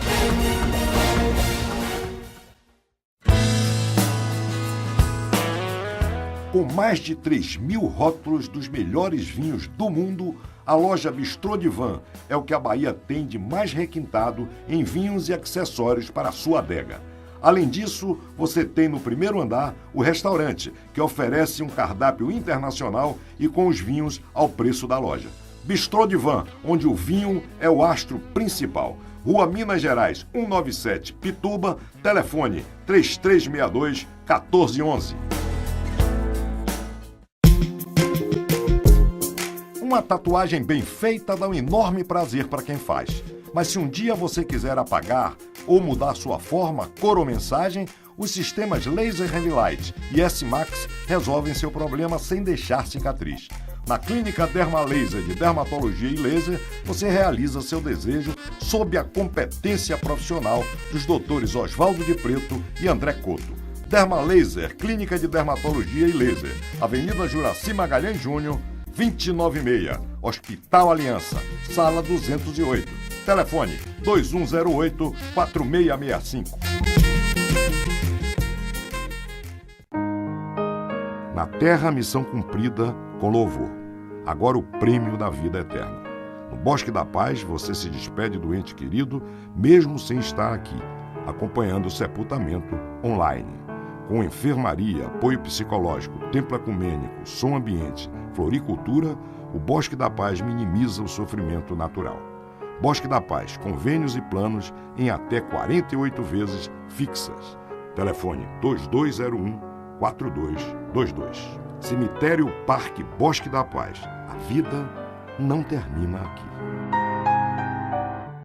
Speaker 2: Com mais de 3.000 rótulos dos melhores vinhos do mundo, a loja Bistrô de Van é o que a Bahia tem de mais requintado em vinhos e acessórios para a sua adega. Além disso, você tem no primeiro andar o restaurante, que oferece um cardápio internacional e com os vinhos ao preço da loja. Bistrô de Van, onde o vinho é o astro principal. Rua Minas Gerais, 197, Pituba, telefone 3362-1411. Uma tatuagem bem feita dá um enorme prazer para quem faz. Mas se um dia você quiser apagar ou mudar sua forma, cor ou mensagem, os sistemas Laser Heavy Light e S-Max resolvem seu problema sem deixar cicatriz. Na Clínica Dermalaser de Dermatologia e Laser, você realiza seu desejo sob a competência profissional dos doutores Oswaldo de Preto e André Couto. Dermalaser, Clínica de Dermatologia e Laser, Avenida Juraci Magalhães Júnior, 296, Hospital Aliança, Sala 208. Telefone 2108-4665. Na Terra, missão cumprida com louvor. Agora o prêmio da vida eterna. No Bosque da Paz, você se despede do ente querido, mesmo sem estar aqui, acompanhando o sepultamento online. Com enfermaria, apoio psicológico, templo ecumênico, som ambiente, floricultura, o Bosque da Paz minimiza o sofrimento natural. Bosque da Paz, convênios e planos em até 48 vezes fixas. Telefone 2201-4222. Cemitério Parque Bosque da Paz. A vida não termina aqui.